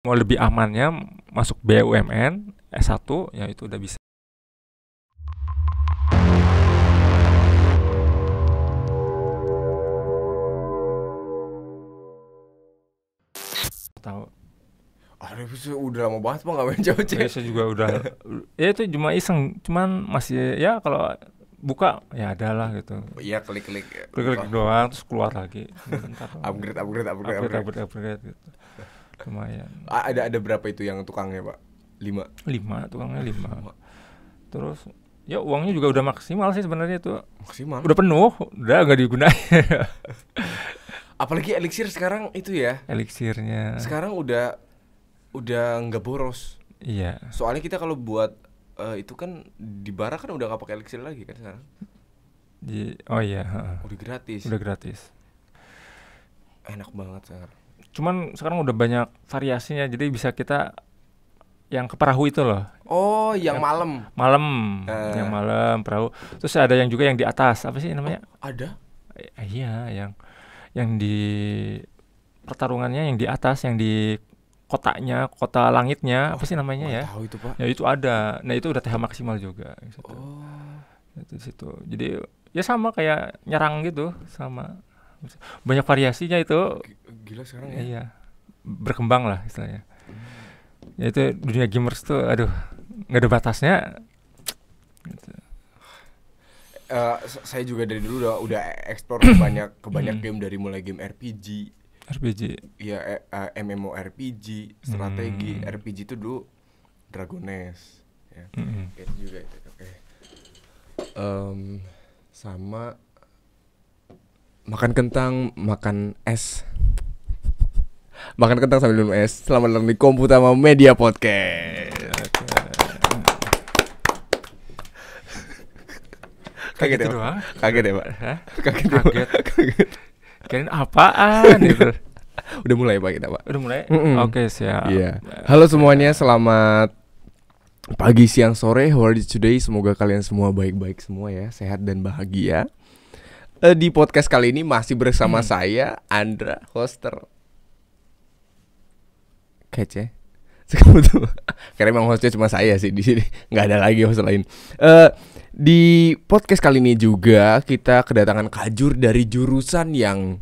mau lebih amannya masuk BUMN S1 ya itu udah bisa. Tahu. Aduh, udah lama banget Pak nggak main COC. Saya juga udah ya itu cuma iseng, cuman masih ya kalau buka ya adalah gitu. Iya, klik-klik doang terus keluar lagi. upgrade. Gitu. Lumayan. Ada berapa itu yang tukangnya Pak? 5 tukangnya 5. Terus ya uangnya juga udah maksimal sih sebenarnya itu. Maksimal. Udah penuh, udah nggak digunain. Apalagi elixir sekarang itu ya. Elixirnya. Sekarang udah nggak boros. Iya. Soalnya kita kalau buat itu kan di bara kan udah nggak pakai elixir lagi kan sekarang. Oh iya. Udah gratis. Enak banget sekarang. Cuman sekarang udah banyak variasinya, jadi bisa kita yang ke perahu itu loh. Oh, yang malam. Yang malam perahu. Terus ada yang juga yang di atas, apa sih namanya? Oh, ada? Iya, yang di pertarungannya yang di atas, yang di kota langitnya, apa sih namanya ya? Tahu itu Pak. Ya itu ada. Nah itu udah TH maksimal juga. Gitu. Itu situ. Jadi ya sama kayak nyerang gitu, sama. Banyak variasinya itu. Gila sekarang ya. Iya. Berkembang lah istilahnya. Ya itu dunia gamers tuh aduh nggak ada batasnya. Gitu. Saya juga dari dulu udah explore ke banyak game, dari mulai game RPG. Ya, MMORPG, strategi. RPG itu dulu Dragoness ya. Itu juga itu. Sama makan kentang, makan es. Makan kentang sambil minum es. Selamat datang di Komputama Media Podcast. Kaget gitu ya, doang. Kaget ya, Pak? Hah? Kaget. Kirain apaan gitu. Udah mulai Pak kita, Pak. Udah mulai? Oke, siap. Iya. Halo semuanya, selamat pagi, siang, sore. How are you today? Semoga kalian semua baik-baik semua ya, sehat dan bahagia. Di podcast kali ini masih bersama saya, Andra, hoster. Kece. Karena emang hostnya cuma saya sih di sini, nggak ada lagi host lain. Di podcast kali ini juga kita kedatangan kajur dari jurusan yang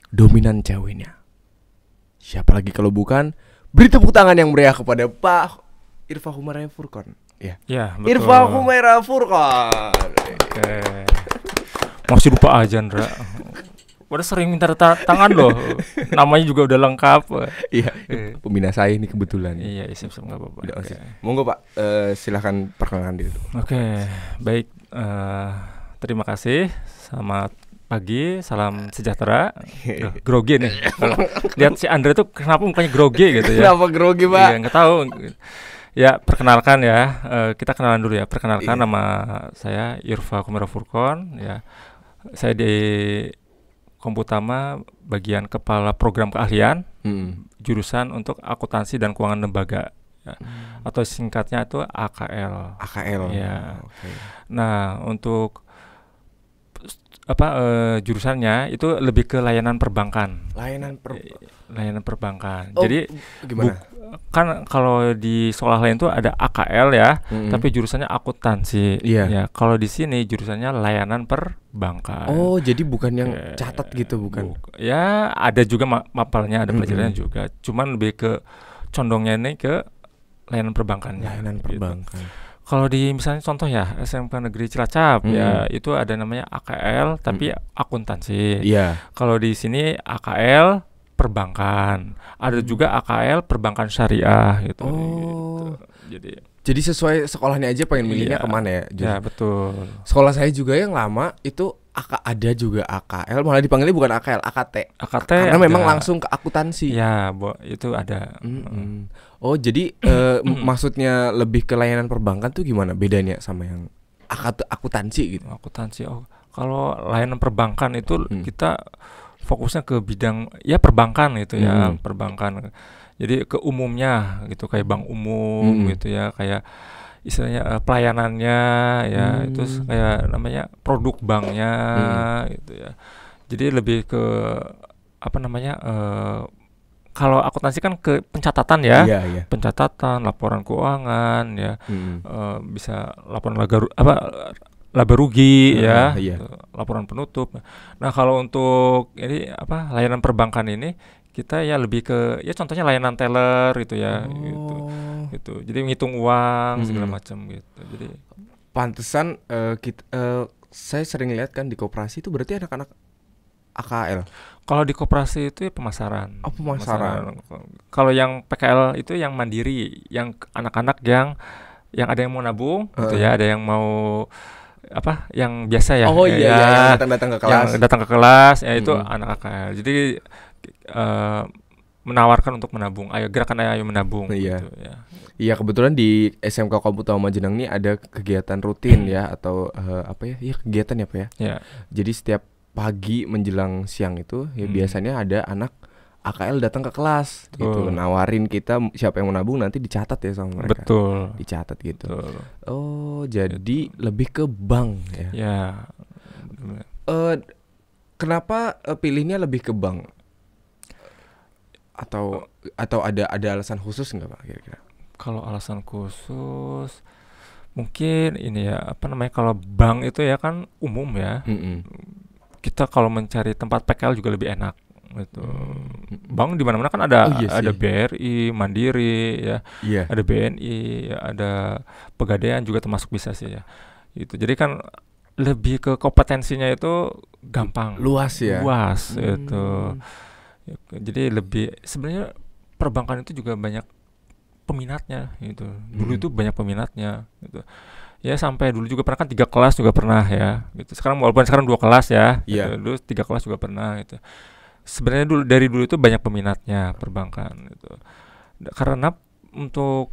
dominan ceweknya. Siapa lagi kalau bukan, beri tepuk tangan yang meriah kepada Pak Irfa Humaira Furqan. Ya, betul. Irfa Humaira Furqan. Oke. Masih lupa aja, Andra. Udah sering minta tangan loh. Namanya juga udah lengkap. Iya, pembina saya ini kebetulan. Iya, siap-siap, nggak apa-apa. Okay. Monggo Pak, silahkan perkenalkan diri. Oke, baik. Terima kasih. Selamat pagi, salam sejahtera. Grogi nih. Lihat si Andre tuh kenapa mukanya grogi gitu ya? Kenapa grogi Pak? Iya, nggak tahu. Ya, perkenalkan ya. Kita kenalan dulu ya. Perkenalkan, nama saya Irfa Humaira Furqan. Ya, saya di Komputama bagian kepala program keahlian, jurusan untuk akuntansi dan keuangan lembaga, ya. Atau singkatnya itu AKL. Ya. Okay. Nah, untuk jurusannya itu lebih ke layanan perbankan. Layanan perbankan. Jadi gimana? Kan kalau di sekolah lain tuh ada AKL ya, tapi jurusannya akuntansi. Ya, kalau di sini jurusannya layanan perbankan. Oh, jadi bukan yang catat gitu, bukan? Ya, ada juga mapelnya, ada pelajarannya juga. Cuman lebih ke condongnya ini ke layanan perbankannya. Layanan perbankan. Gitu. Kalau di misalnya contoh ya SMK Negeri Cilacap ya itu ada namanya AKL tapi akuntansi. Kalau di sini AKL perbankan, ada juga AKL perbankan syariah gitu. Jadi sesuai sekolahnya aja pengen milihnya kemana ya? Ya betul. Sekolah saya juga yang lama itu ada juga AKL, malah dipanggilnya bukan AKL, AKT. Karena memang langsung ke akuntansi. Ya, itu ada. Oh, jadi maksudnya lebih ke layanan perbankan tuh gimana bedanya sama yang akuntansi gitu? Akuntansi. Oh, kalau layanan perbankan itu kita fokusnya ke bidang ya perbankan gitu ya, perbankan. Jadi ke umumnya gitu, kayak bank umum gitu ya, kayak istilahnya pelayanannya ya, itu kayak namanya produk banknya gitu ya. Jadi lebih ke apa namanya kalau akuntansi kan ke pencatatan ya, Iya. pencatatan, laporan keuangan ya, bisa laporan laba rugi ya, Iya. laporan penutup. Nah kalau untuk ini layanan perbankan ini kita ya lebih ke ya contohnya layanan teller gitu ya, gitu. Jadi menghitung uang segala macam gitu. Jadi pantesan saya sering lihat kan di koperasi itu berarti anak-anak AKL. Kalau di koperasi itu ya pemasaran. Oh, pemasaran. Kalau yang PKL itu yang mandiri, yang anak-anak yang ada yang mau nabung gitu ya, ada yang mau yang biasa ya. Oh iya, yang datang ke kelas. Yang datang ke kelas ya itu anak AKL. Jadi menawarkan untuk menabung. Gerakan ayo menabung Iya. gitu ya. Iya, kebetulan di SMK Komputer Majenang ini ada kegiatan rutin ya atau Iya, kegiatan ya, Pak ya. Ya. Jadi setiap pagi menjelang siang itu ya biasanya ada anak AKL datang ke kelas gitu, nawarin kita siapa yang mau nabung nanti dicatat ya sama mereka. Betul. Dicatat gitu. Betul. Oh, jadi lebih ke bank ya. Ya. Kenapa pilihnya lebih ke bank? Atau ada alasan khusus nggak, Pak, kira-kira? Kalau alasan khusus mungkin ini ya kalau bank itu ya kan umum ya. Kita kalau mencari tempat PKL juga lebih enak gitu. Bank di mana-mana kan ada ada BRI, Mandiri ya. Ada BNI, ya, ada Pegadaian juga termasuk bisa sih ya. Itu. Jadi kan lebih ke kompetensinya itu gampang. Luas ya. Luas itu. Jadi lebih sebenarnya perbankan itu juga banyak peminatnya gitu. Dulu itu banyak peminatnya gitu. Ya sampai dulu juga pernah kan 3 kelas juga pernah ya gitu. Walaupun sekarang 2 kelas ya gitu. Dulu 3 kelas juga pernah gitu. Sebenarnya dari dulu itu banyak peminatnya perbankan gitu. Karena untuk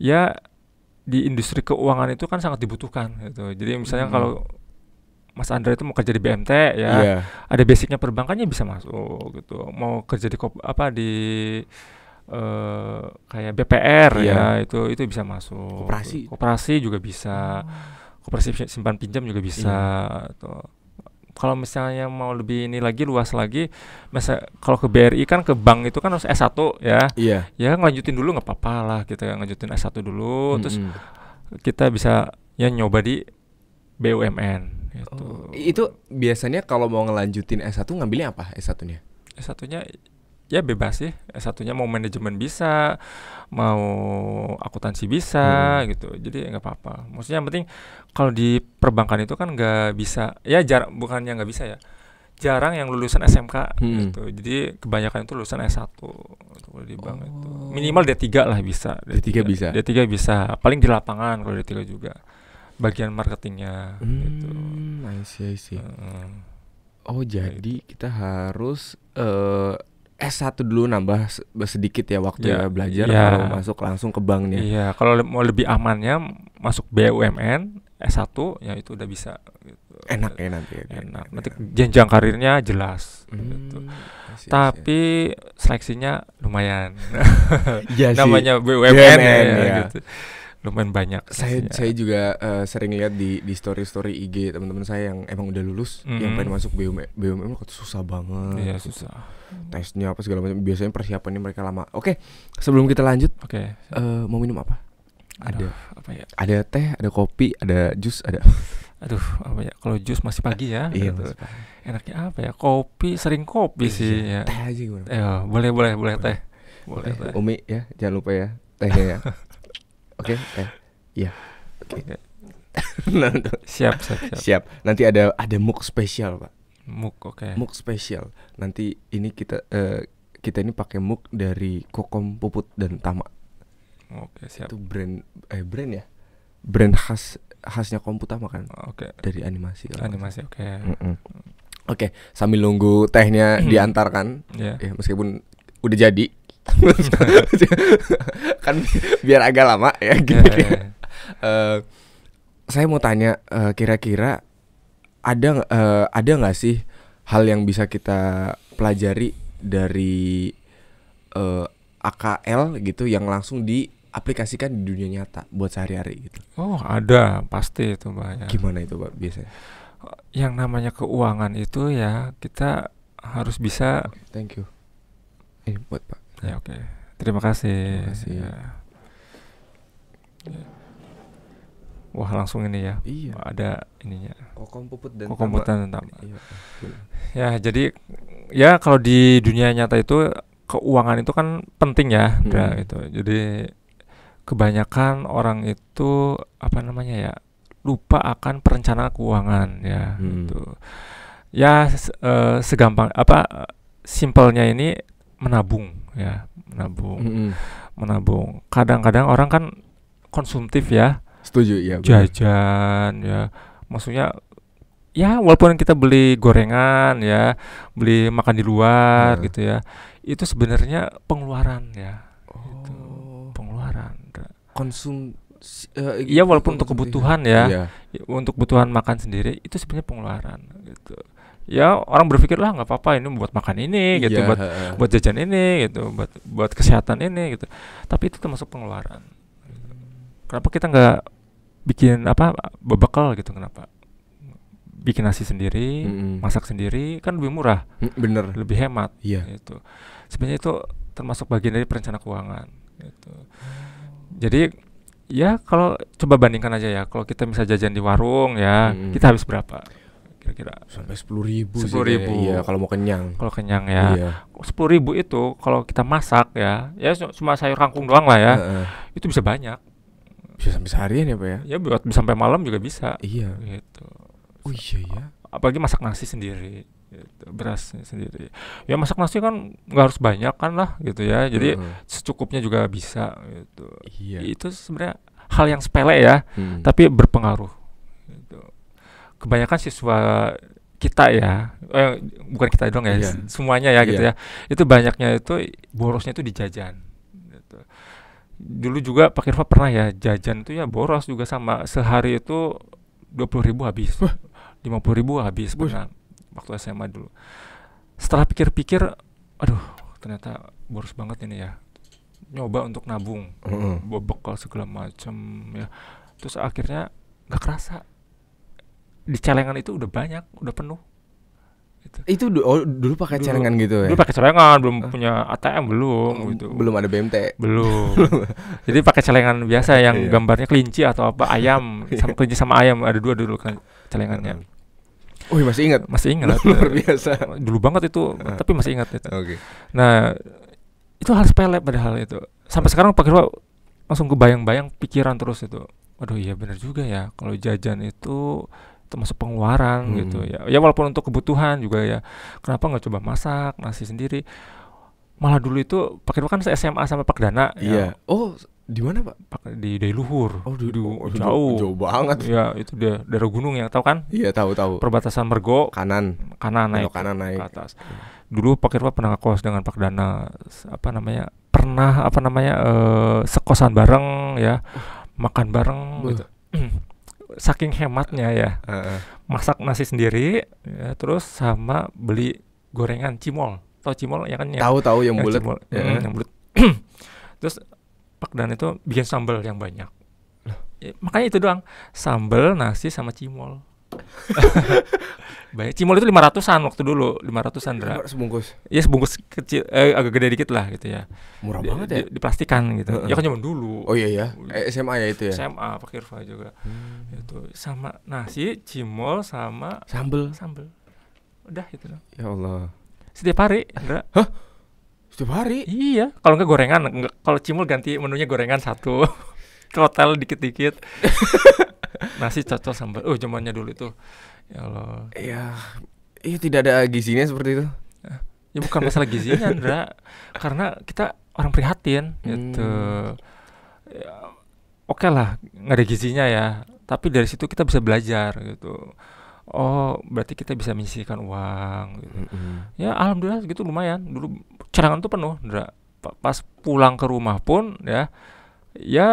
ya di industri keuangan itu kan sangat dibutuhkan gitu. Jadi misalnya kalau Mas Andra itu mau kerja di BMT ya, ada basicnya perbankannya bisa masuk gitu. Mau kerja di kayak BPR ya itu bisa masuk. Koperasi juga bisa. Koperasi simpan pinjam juga bisa. Kalau misalnya mau lebih ini lagi luas lagi, kalau ke BRI kan ke bank itu kan harus S1 ya. Ya ngelanjutin dulu nggak apa-apa lah kita ngelanjutin S1 dulu, terus kita bisa ya nyoba di BUMN gitu. Itu biasanya kalau mau ngelanjutin S1 ngambilnya apa S1-nya? S1-nya ya bebas sih. S1-nya mau manajemen bisa, mau akuntansi bisa gitu. Jadi nggak apa-apa. Maksudnya yang penting kalau di perbankan itu kan nggak bisa. Ya bukannya nggak bisa ya. Jarang yang lulusan SMK gitu. Jadi kebanyakan itu lulusan S1 kalau di bank itu. Minimal D3 lah bisa. D3 bisa. D3 bisa. Paling di lapangan kalau D3 juga. Bagian marketingnya gitu. I see. Jadi kita harus S1 dulu nambah sedikit ya waktu belajar kalau masuk langsung ke banknya. Iya, kalau mau lebih amannya masuk BUMN S1 ya itu udah bisa gitu. Enak ya nanti. Nanti jenjang karirnya jelas gitu. Tapi seleksinya lumayan. Namanya BUMN ya gitu. Lumayan banyak. Saya juga sering lihat di story IG teman-teman saya yang emang udah lulus yang pengen masuk BUMN kok susah banget. Iya, susah. Tesnya apa segala macam. Biasanya persiapannya mereka lama. Oke, sebelum kita lanjut, mau minum apa? Ada apa ya? Ada teh, ada kopi, ada jus, ada. Aduh, apa ya? Kalau jus masih pagi ya. Iya, gitu. Enaknya apa ya? Kopi, sering kopi sih ya. Teh aja gimana? Boleh teh. Boleh teh. Umi ya, jangan lupa ya tehnya ya. Oke. Iya. Oke. Siap. Nanti ada muk spesial, Pak. Muk spesial. Nanti ini kita ini pakai muk dari Kokom, Puput dan Tama. Oke, siap. Itu brand ya. Brand khasnya Komputama kan. Dari animasi. Oke. Oke, sambil nunggu tehnya diantarkan. Ya, meskipun udah jadi. Kan biar agak lama ya gitu. Saya mau tanya kira-kira ada nggak sih hal yang bisa kita pelajari dari AKL gitu yang langsung diaplikasikan di dunia nyata buat sehari-hari gitu? Oh, ada pasti itu, Pak ya. Gimana itu, Pak, biasanya? Yang namanya keuangan itu ya kita harus bisa Thank you. Ini buat Pak. Ya oke. Terima kasih. Terima kasih. Ya. Wah langsung ini ya. Iya. Ada ininya. Kokom puput dan tama. Iya. Ya jadi ya kalau di dunia nyata itu keuangan itu kan penting ya, gitu. Jadi kebanyakan orang itu lupa akan perencanaan keuangan ya, gitu. Ya segampang simpelnya ini menabung ya, menabung. Kadang-kadang orang kan konsumtif ya. Setuju ya. Jajan ya, maksudnya ya walaupun kita beli gorengan ya, beli makan di luar gitu ya, itu sebenarnya pengeluaran ya. Gitu. Pengeluaran. Iya walaupun untuk kebutuhan ya, untuk kebutuhan makan sendiri itu sebenarnya pengeluaran gitu. Ya orang berpikir lah nggak apa-apa ini buat makan ini gitu, buat jajan ini gitu, buat kesehatan ini gitu. Tapi itu termasuk pengeluaran. Kenapa kita nggak bikin bekal gitu? Kenapa? Bikin nasi sendiri, masak sendiri kan lebih murah, bener, lebih hemat. Gitu. Sebenarnya itu termasuk bagian dari perencanaan keuangan. Gitu. Jadi ya kalau coba bandingkan aja ya, kalau kita bisa jajan di warung ya, kita habis berapa? Kira-kira sampai 10.000 sih. 10.000. Iya, kalau mau kenyang. Kalau kenyang ya. Iya. 10.000 itu kalau kita masak ya cuma sayur kangkung doang lah ya. Itu bisa banyak. Bisa sampai seharian ya, Pak ya? Ya buat sampai malam juga bisa. Iya. Gitu. Oh iya ya. Apalagi masak nasi sendiri, gitu, beras sendiri. Ya masak nasi kan nggak harus banyak kan lah, gitu ya. Jadi secukupnya juga bisa. Gitu. Iya. Itu sebenarnya hal yang sepele ya, tapi berpengaruh. Gitu. Kebanyakan siswa kita ya, bukan kita dong ya, semuanya ya gitu ya. Itu banyaknya itu borosnya itu di jajan. Gitu. Dulu juga Pak Irfa pernah ya jajan itu ya boros juga sama, sehari itu 20.000 habis. 50.000 habis pernah waktu SMA dulu. Setelah pikir-pikir, aduh ternyata boros banget ini ya. Nyoba untuk nabung, bawa bekal segala macam ya. Terus akhirnya nggak kerasa di celengan itu udah banyak, udah penuh. Gitu. Itu dulu pakai celengan gitu ya? Dulu pakai celengan, belum punya ATM gitu. Belum ada BMT. Belum. Jadi pakai celengan biasa yang gambarnya kelinci atau ayam, sama kelinci sama ayam, ada dua dulu kan celengannya. Oh, masih ingat? Masih ingat. Luar biasa. Dulu banget itu, tapi masih ingat itu. Okay. Nah, itu hal sepele padahal itu. Sampai sekarang Pak Irwa langsung kebayang-bayang pikiran terus itu. Aduh iya benar juga ya, kalau jajan itu termasuk pengeluaran gitu ya. Ya walaupun untuk kebutuhan juga ya. Kenapa nggak coba masak nasi sendiri? Malah dulu itu Pak Irwa kan SMA sama Pak Dana. Iya. Ya. Oh, di mana Pak? Di Luhur. Oh, jauh. Jauh banget. Ya itu daerah gunung yang tahu kan? Iya tahu. Perbatasan Mergo. Kanan naik ke atas. Dulu Pak Irwa pernah ngekos dengan Pak Dana. Sekosan bareng ya, makan bareng gitu. Saking hematnya ya, masak nasi sendiri ya, terus sama beli gorengan cimol. Tahu cimol ya kan? Tahu yang bulat. Yang bulat. Terus Pak Dan itu bikin sambal yang banyak. Ya, makanya itu doang, sambal, nasi sama cimol. Banyak. Cimol itu 500-an waktu dulu, 500-an sebungkus. Iya sebungkus kecil, agak gede dikit lah gitu ya. Murah banget ya. Diplastikan gitu. Ya kan zaman dulu. Oh iya. SMA ya itu ya. SMA Pak Irfa juga. Itu sama nasi, cimol sama sambal. Udah itu dong. Ya Allah. Setiap hari, Indra. Hah? Setiap hari? Iya. Kalau enggak gorengan, kalau cimol ganti menunya gorengan satu. Total dikit-dikit. Nasi cocol sambal. Zamannya dulu itu. Ya Allah. Iya tidak ada gizinya seperti itu. Ya bukan masalah gizinya, Andra. Karena kita orang prihatin gitu. Ya, oke lah, nggak ada gizinya ya. Tapi dari situ kita bisa belajar gitu. Oh, berarti kita bisa menyisihkan uang gitu. Ya alhamdulillah gitu lumayan. Dulu celengan tuh penuh, Andra. Pas pulang ke rumah pun ya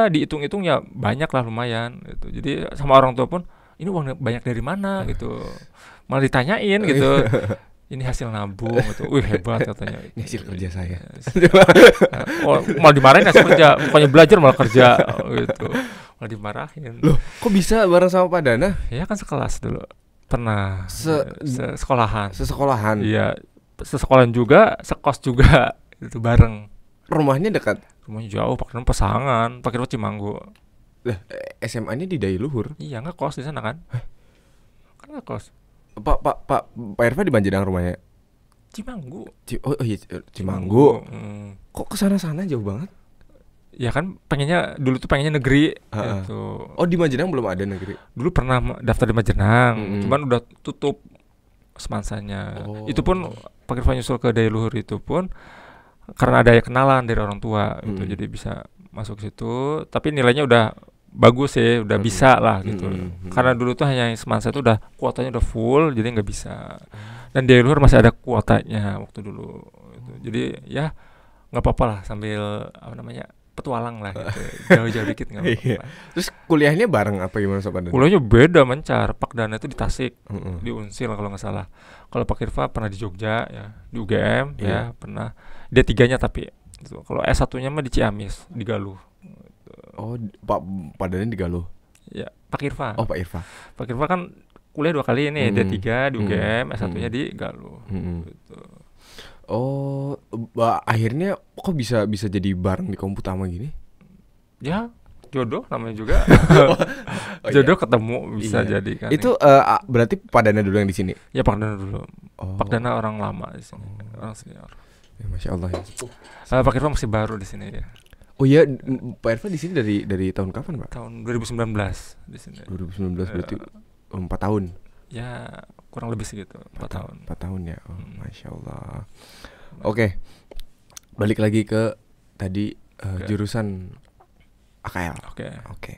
dihitung-hitung ya banyak lah lumayan gitu. Jadi sama orang tua pun ini uang banyak dari mana gitu, malah ditanyain gitu. Ini hasil nabung gitu. Hebat katanya. Ini hasil kerja saya. Malah dimarahin hasil kerja, bukannya belajar malah kerja gitu. Malah dimarahin. Loh, kok bisa bareng sama Pak Dana? Ya kan sekelas dulu. Pernah sekolahan. Sesekolahan. Iya, sesekolahan juga, sekos juga itu bareng. Rumahnya dekat. Rumahnya jauh, Pak Irfan Pesangan, Pak Irfan Cimanggu. Lah, SMA-nya di Dailuhur. Iya, nggak kos di sana kan? Kan nggak kos. Pak Irfan di Banjarnegara rumahnya. Cimanggu. Oh iya, Cimanggu. Kok kesana-sana jauh banget? Ya kan dulu tuh pengennya negeri gitu. Oh di Majenang belum ada negeri? Dulu pernah daftar di Majenang, cuman udah tutup semansanya. Itu pun Pak Irfan nyusul ke Dailuhur itu pun karena ada kenalan dari orang tua gitu, jadi bisa masuk situ. Tapi nilainya udah bagus sih, udah bisa lah gitu. Karena dulu tuh hanya semansa itu udah kuotanya udah full, jadi nggak bisa. Dan Dailuhur masih ada kuotanya waktu dulu. Gitu. Jadi ya nggak apa-apa lah sambil petualang lah gitu. Jauh-jauh dikit nggak apa-apa. Terus kuliahnya bareng apa gimana Sob Dana? Kuliahnya beda mencar. Pak Dana itu di Tasik, di Unsil kalau nggak salah. Kalau Pak Irfan pernah di Jogja ya, di UGM ya pernah. D3-nya tapi. Gitu. Kalau S1-nya mah di Ciamis, di Galuh. Gitu. Oh Pak Dana di Galuh. Ya Pak Irfan. Oh Pak Irfan. Pak Irfan kan kuliah 2 kali ini, D3 di UGM, S1-nya di Galuh. Gitu. Oh, akhirnya kok bisa jadi bareng di Komputama gini? Ya, jodoh namanya juga. Jodoh ketemu bisa jadi kan. Itu berarti Pak Dana dulu yang di sini? Ya Pak Dana dulu. Pak Dana orang lama di sini, orang senior. Ya, Masya Allah ya. Pak Irfan masih baru di sini ya. Oh iya, Pak Irfan di sini dari tahun kapan, Pak? Tahun 2019 di sini. 2019 berarti 4 tahun. Ya kurang lebih segitu 4 tahun. 4 tahun ya. Oh, Masya Allah. Oke. Balik lagi ke tadi jurusan AKL. Oke.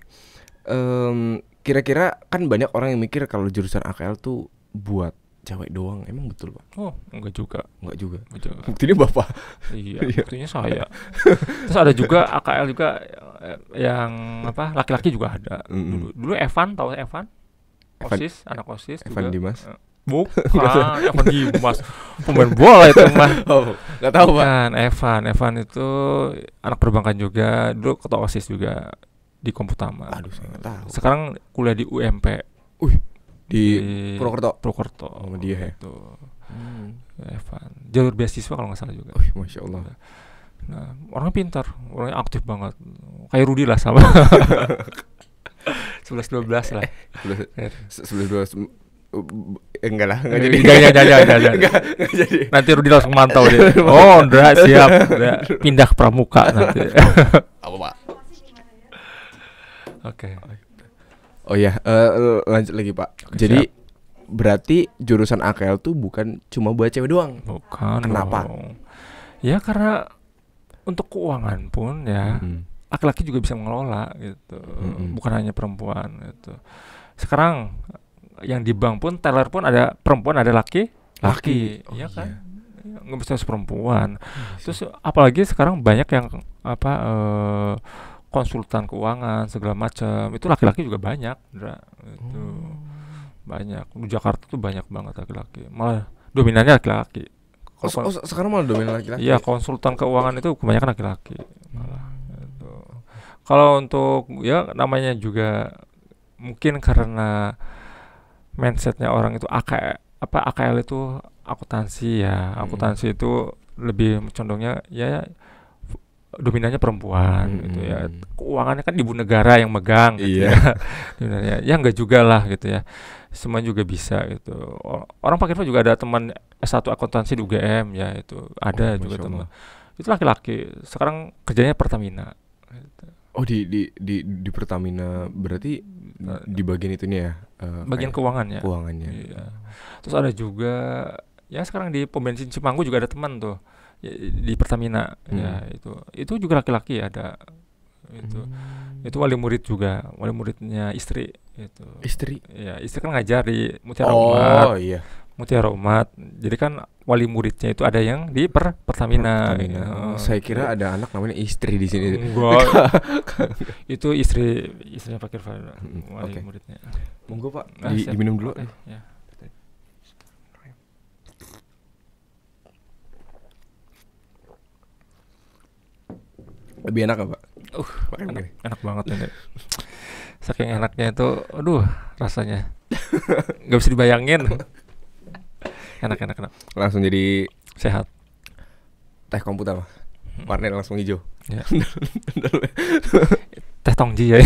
Kira-kira kan banyak orang yang mikir kalau jurusan AKL tuh buat cewek doang. Emang betul, Pak? Oh, enggak juga. Buktinya Bapak. Iya, buktinya saya. Terus ada juga AKL juga yang laki-laki juga ada. Dulu Evan, tahu Evan? OSIS, anak OSIS Evan juga. Dimas. Bukan, Evan Dimas. Pemain bola itu mah. Oh, enggak tahu, Pak. Evan itu anak perbankan juga, dulu ketua OSIS juga di Komputama. Aduh, saya enggak tahu. Sekarang kuliah di UMP. Di Purwokerto. Oh, dia ya. Itu. Evan. Jalur beasiswa kalau enggak salah juga. Masya Allah. Nah, orangnya pintar, orangnya aktif banget. Kayak Rudi lah sama. 11-12 lah. 11-12 enggak lah, enggak jadi. Enggak jadi. Nanti Rudi langsung mantau dia. Oh, udah siap. Udah pindah ke pramuka nanti. Apa, Pak? Oke. Oh ya, lanjut lagi, Pak. Jadi siap. Berarti jurusan AKL tuh bukan cuma buat cewek doang. Bukan. Kenapa? Ya karena untuk keuangan pun ya laki-laki juga bisa mengelola gitu, bukan hanya perempuan gitu. Sekarang yang di bank pun teller pun ada perempuan, ada laki, iya kan, nggak bisa perempuan. Terus apalagi sekarang banyak yang konsultan keuangan segala macam, itu laki-laki juga banyak, gitu. Banyak di Jakarta tuh banyak banget laki-laki, malah dominannya laki-laki. Sekarang malah dominan laki-laki. Iya, konsultan keuangan itu kebanyakan laki-laki malah. Kalau untuk ya namanya juga mungkin karena mindsetnya orang itu AKL itu akuntansi ya. Akuntansi itu lebih condongnya ya dominannya perempuan gitu ya. Keuangannya kan ibu negara yang megang gitu ya. Ya enggak juga lah gitu ya. Semua juga bisa gitu. Orang Pak Irfan juga ada teman S1 akuntansi di UGM ya, itu ada juga teman. Itu laki-laki. Sekarang kerjanya Pertamina gitu. Oh di Pertamina berarti di bagian itunya ya? Bagian keuangannya. Iya. Terus ada juga ya sekarang di pom bensin Cimanggu juga ada teman tuh ya, di Pertamina ya itu juga laki-laki ada itu wali murid juga, wali muridnya istri itu. Istri? Ya istri kan ngajar di Mutiara Umat. Oh iya. Mutiara Umat. Jadi kan wali muridnya itu ada yang di Pertamina. Saya kira ada anak namanya istri di sini. Enggak. Itu istrinya Pak Irfan, wali muridnya. Monggo Pak, diminum dulu. Ya. Lebih enak Pak? Enak banget ini. Saking enaknya itu, aduh rasanya nggak bisa dibayangin. Enak. Langsung jadi sehat. teh komputer mah. Warnanya langsung hijau. Ya. Teh Tongji ya.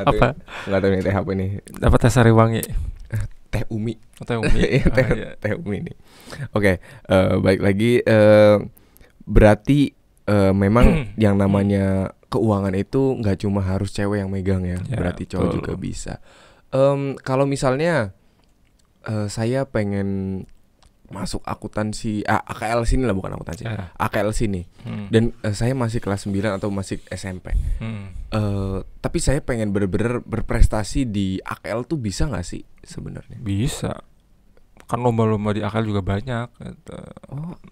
Apa? Enggak tahu ini teh apa nih. Dapat teh Sariwangi. Teh Umi. Teh Umi. Teh Umi ini. Oke, baik lagi, berarti memang yang namanya keuangan itu nggak cuma harus cewek yang megang ya, berarti cowok juga bisa. Kalau misalnya saya pengen masuk akuntansi, AKL sini lah, bukan akuntansi, AKL sini, dan saya masih kelas 9 atau masih SMP, tapi saya pengen bener-bener berprestasi di AKL tuh bisa nggak sih sebenarnya? Bisa, kan lomba-lomba di AKL juga banyak gitu.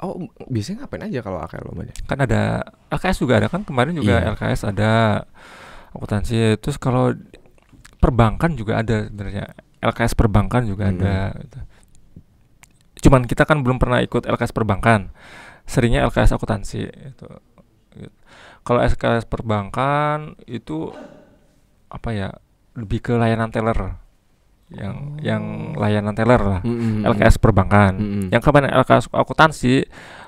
Oh biasanya ngapain aja kalau AKL lombanya? Kan ada LKS juga ada kan, kemarin juga LKS ada akuntansi. Terus kalau perbankan juga ada sebenarnya, LKS perbankan juga ada gitu. Cuman kita kan belum pernah ikut LKS perbankan, seringnya LKS akuntansi itu. Kalau LKS perbankan itu apa ya, lebih ke layanan teller, yang layanan teller lah, LKS perbankan. Yang kemarin LKS akuntansi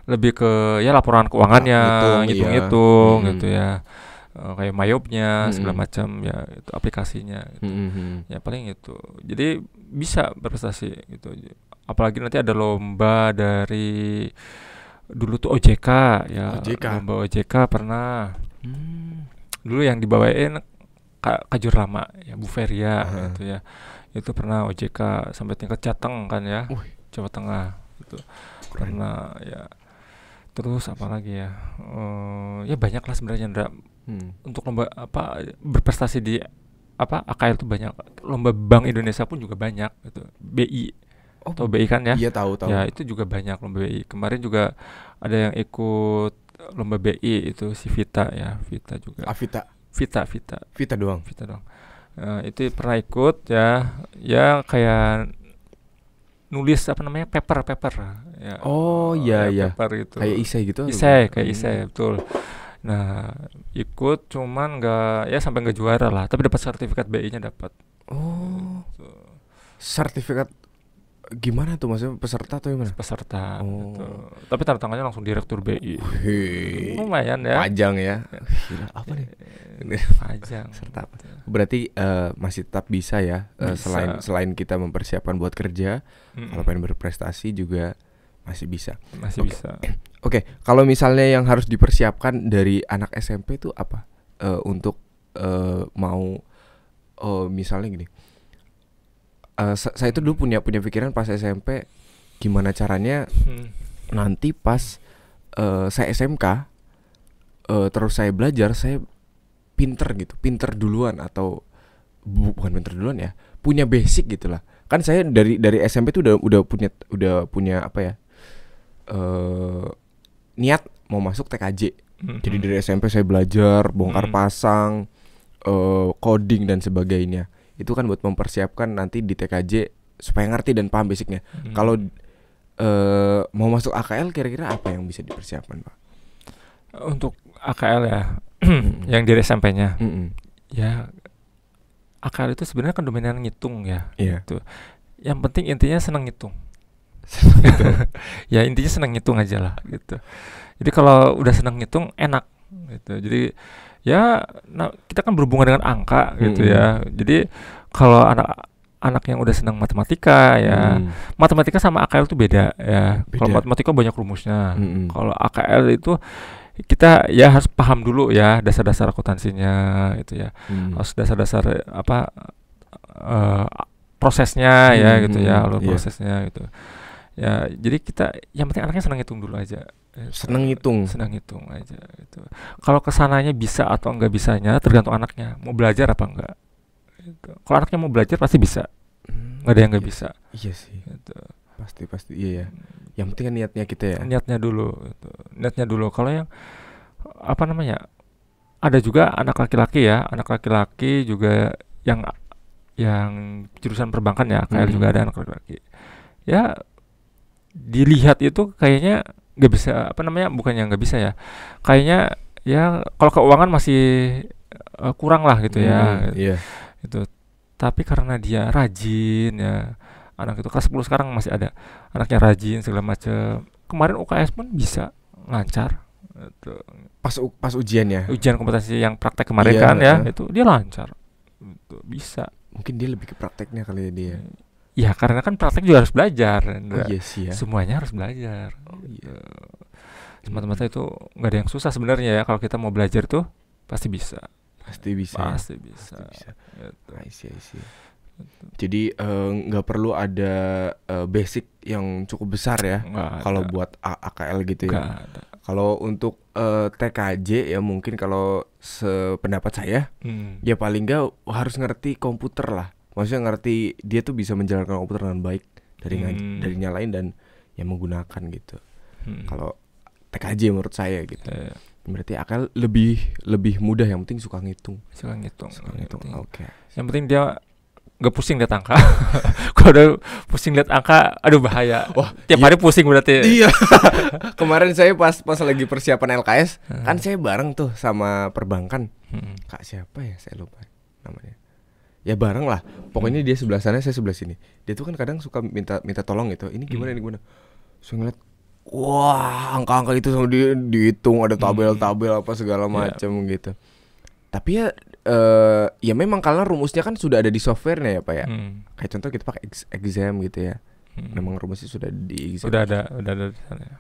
lebih ke ya laporan keuangannya, ngitung-ngitung gitu ya, kayak mayopnya segala macam ya, itu aplikasinya gitu. Ya paling itu. Jadi bisa berprestasi gitu. Apalagi nanti ada lomba dari dulu tuh OJK ya, lomba OJK pernah. Dulu yang dibawain Kajur Lama ya, Bu Feria gitu ya. Itu pernah OJK sampai tingkat Jateng kan ya, Jawa Tengah itu pernah ya. Terus apa lagi ya, ya banyak lah sebenarnya untuk lomba apa berprestasi di apa AKL itu banyak. Lomba Bank Indonesia pun juga banyak gitu, BI atau BI kan ya. Iya tahu. Ya itu juga banyak lomba BI. Kemarin juga ada yang ikut lomba BI itu si Vita ya, Vita juga. Vita doang. Itu pernah ikut ya kayak nulis apa namanya paper ya. Paper gitu. Kayak isai gitu. Kayak isai betul. Nah ikut cuman nggak ya sampai nggak juara lah, tapi dapat sertifikat BI-nya dapat. Gitu. Sertifikat gimana tuh, maksudnya peserta atau gimana? Peserta gitu. Tapi tanda tangannya langsung direktur BI. Lumayan ya. Pajang ya. Gila, apa nih? Pajang. Serta apa? Berarti masih tetap bisa ya, selain kita mempersiapkan buat kerja, kalau pengen berprestasi juga masih bisa. Bisa. Oke, kalau misalnya yang harus dipersiapkan dari anak SMP itu apa? Untuk mau misalnya gini. Saya itu dulu punya pikiran pas SMP, gimana caranya nanti pas saya SMK, terus saya belajar, saya pinter duluan, atau bukan pinter duluan ya, punya basic gitulah. Kan saya dari SMP tuh udah punya apa ya, niat mau masuk TKJ. Jadi dari SMP saya belajar bongkar pasang, coding dan sebagainya. Itu kan buat mempersiapkan nanti di TKJ supaya ngerti dan paham basicnya. Kalau mau masuk AKL kira-kira apa yang bisa dipersiapkan, Pak? Untuk AKL ya, yang dari SMP-nya, ya AKL itu sebenarnya kan dominan ngitung ya. Gitu. Yang penting intinya senang ngitung. Ya intinya senang ngitung aja lah gitu. Jadi kalau udah senang ngitung enak gitu. Jadi ya kita kan berhubungan dengan angka gitu ya. Jadi kalau anak yang udah senang matematika ya, matematika sama AKL itu beda ya. Kalau matematika banyak rumusnya. Kalau AKL itu kita ya harus paham dulu ya dasar-dasar akuntansinya gitu ya. Harus dasar-dasar apa prosesnya ya gitu ya, alur prosesnya gitu. Ya, jadi kita yang penting anaknya senang hitung dulu aja. Senang hitung aja gitu. Kalau kesananya bisa atau enggak bisanya tergantung anaknya. Mau belajar apa enggak. Gitu. Kalau anaknya mau belajar pasti bisa. Enggak ada yang enggak bisa. Iya sih. Gitu. Pasti iya ya. Yang penting kan niatnya kita ya. Niatnya dulu gitu. Niatnya dulu. Kalau yang apa namanya? Ada juga anak laki-laki ya, anak laki-laki juga yang jurusan perbankan ya, KL juga ada anak laki-laki. Ya dilihat itu kayaknya nggak bisa, apa namanya, bukannya nggak bisa ya, kayaknya ya kalau keuangan masih kurang lah gitu ya. Itu tapi karena dia rajin ya, anak itu kelas 10 sekarang masih ada anaknya rajin segala macam. Kemarin UKS pun bisa lancar. Itu. Pas ujian ya. Ujian kompetensi yang praktek kemarin kan ya, itu dia lancar. Itu bisa. Mungkin dia lebih ke prakteknya kali ya dia. Ya karena kan praktek juga harus belajar. Iya sih ya. Semuanya harus belajar. Semata-mata itu nggak ada yang susah sebenarnya ya, kalau kita mau belajar tuh pasti bisa. Pasti bisa. Gitu. I see. Jadi nggak perlu ada basic yang cukup besar ya kalau buat AKL gitu ya. Kalau untuk TKJ ya mungkin kalau sependapat saya ya paling nggak harus ngerti komputer lah. Maksudnya ngerti dia tuh bisa menjalankan komputer dengan baik dari nyalain dan yang menggunakan gitu. Kalau TKJ menurut saya gitu. Berarti AKL lebih mudah, yang penting suka ngitung. Oke. Yang penting dia gak pusing lihat angka. Kalau udah pusing lihat angka, aduh bahaya. Wah, tiap hari pusing berarti. Iya. Kemarin saya pas lagi persiapan LKS, kan saya bareng tuh sama perbankan. Kak siapa ya, saya lupa namanya. Ya bareng lah. Pokoknya dia sebelah sana, saya sebelah sini. Dia tuh kan kadang suka minta tolong gitu. Ini gimana. Saya ngeliat, wah, angka-angka itu sama dia dihitung, ada tabel-tabel apa segala macam gitu. Tapi ya memang karena rumusnya kan sudah ada di softwarenya ya Pak ya. Kayak contoh kita pakai exam gitu ya. Memang rumusnya sudah di exam. Udah ada di sana ya.